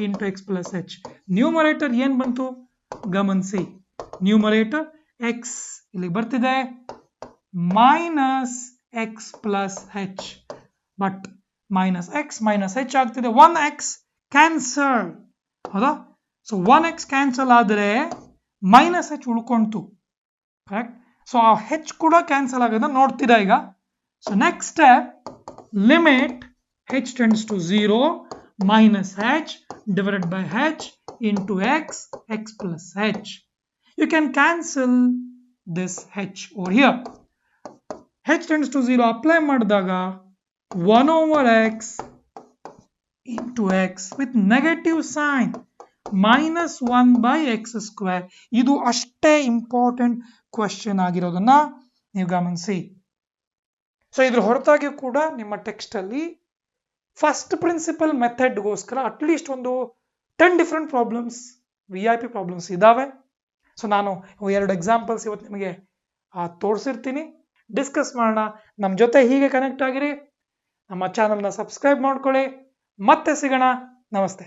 into x plus h. Numerator ಏನ್ ಬಂತು ಗಮನಿಸಿ. Numerator x ಇಲ್ಲಿ ಬರ್ತಿದೆ minus x plus h. But minus x minus h ಆಗ್ತಿದೆ. 1x cancel. ಹೌದಾ? So 1x cancel ಆದ್ರೆ ಮೈನಸ್ h ಉಳ್ಕೊಂತು. ಕರೆಕ್ಟ್. ಸೊ ಆ h ಕೂಡ ಕ್ಯಾನ್ಸಲ್ ಆಗೋದನ್ನ ನೋಡ್ತೀರಾ ಈಗ. So next step, limit h tends to 0 minus h divided by h into x, x plus h. You can cancel this h over here. h tends to 0 apply ಮಾಡಿದಾಗ 1 over x into x with negative sign minus 1 by x square. ಇದು ಅಷ್ಟೇ important question ಆಗಿರೋದನ್ನ ನೀವು ಗಮನಿಸಿ. So ಇದ್ರ ಹೊರತಾಗಿ ಕೂಡ ನಿಮ್ಮ text ಅಲ್ಲಿ ಫಸ್ಟ್ ಪ್ರಿನ್ಸಿಪಲ್ ಮೆಥಡ್ಗೋಸ್ಕರ ಅಟ್ಲೀಸ್ಟ್ ಒಂದು 10 ಡಿಫ್ರೆಂಟ್ ಪ್ರಾಬ್ಲಮ್ಸ್ VIP ಪ್ರಾಬ್ಲಮ್ಸ್ ಇದಾವೆ. ಸೊ ನಾನು 2 ಎಕ್ಸಾಂಪಲ್ಸ್ ಇವತ್ತು ನಿಮಗೆ ತೋರಿಸಿರ್ತೀನಿ, ಡಿಸ್ಕಸ್ ಮಾಡೋಣ. ನಮ್ಮ ಜೊತೆ ಹೀಗೆ ಕನೆಕ್ಟ್ ಆಗಿರಿ, ನಮ್ಮ ಚಾನಲ್ನ ಸಬ್ಸ್ಕ್ರೈಬ್ ಮಾಡ್ಕೊಳ್ಳಿ. ಮತ್ತೆ ಸಿಗೋಣ. ನಮಸ್ತೆ.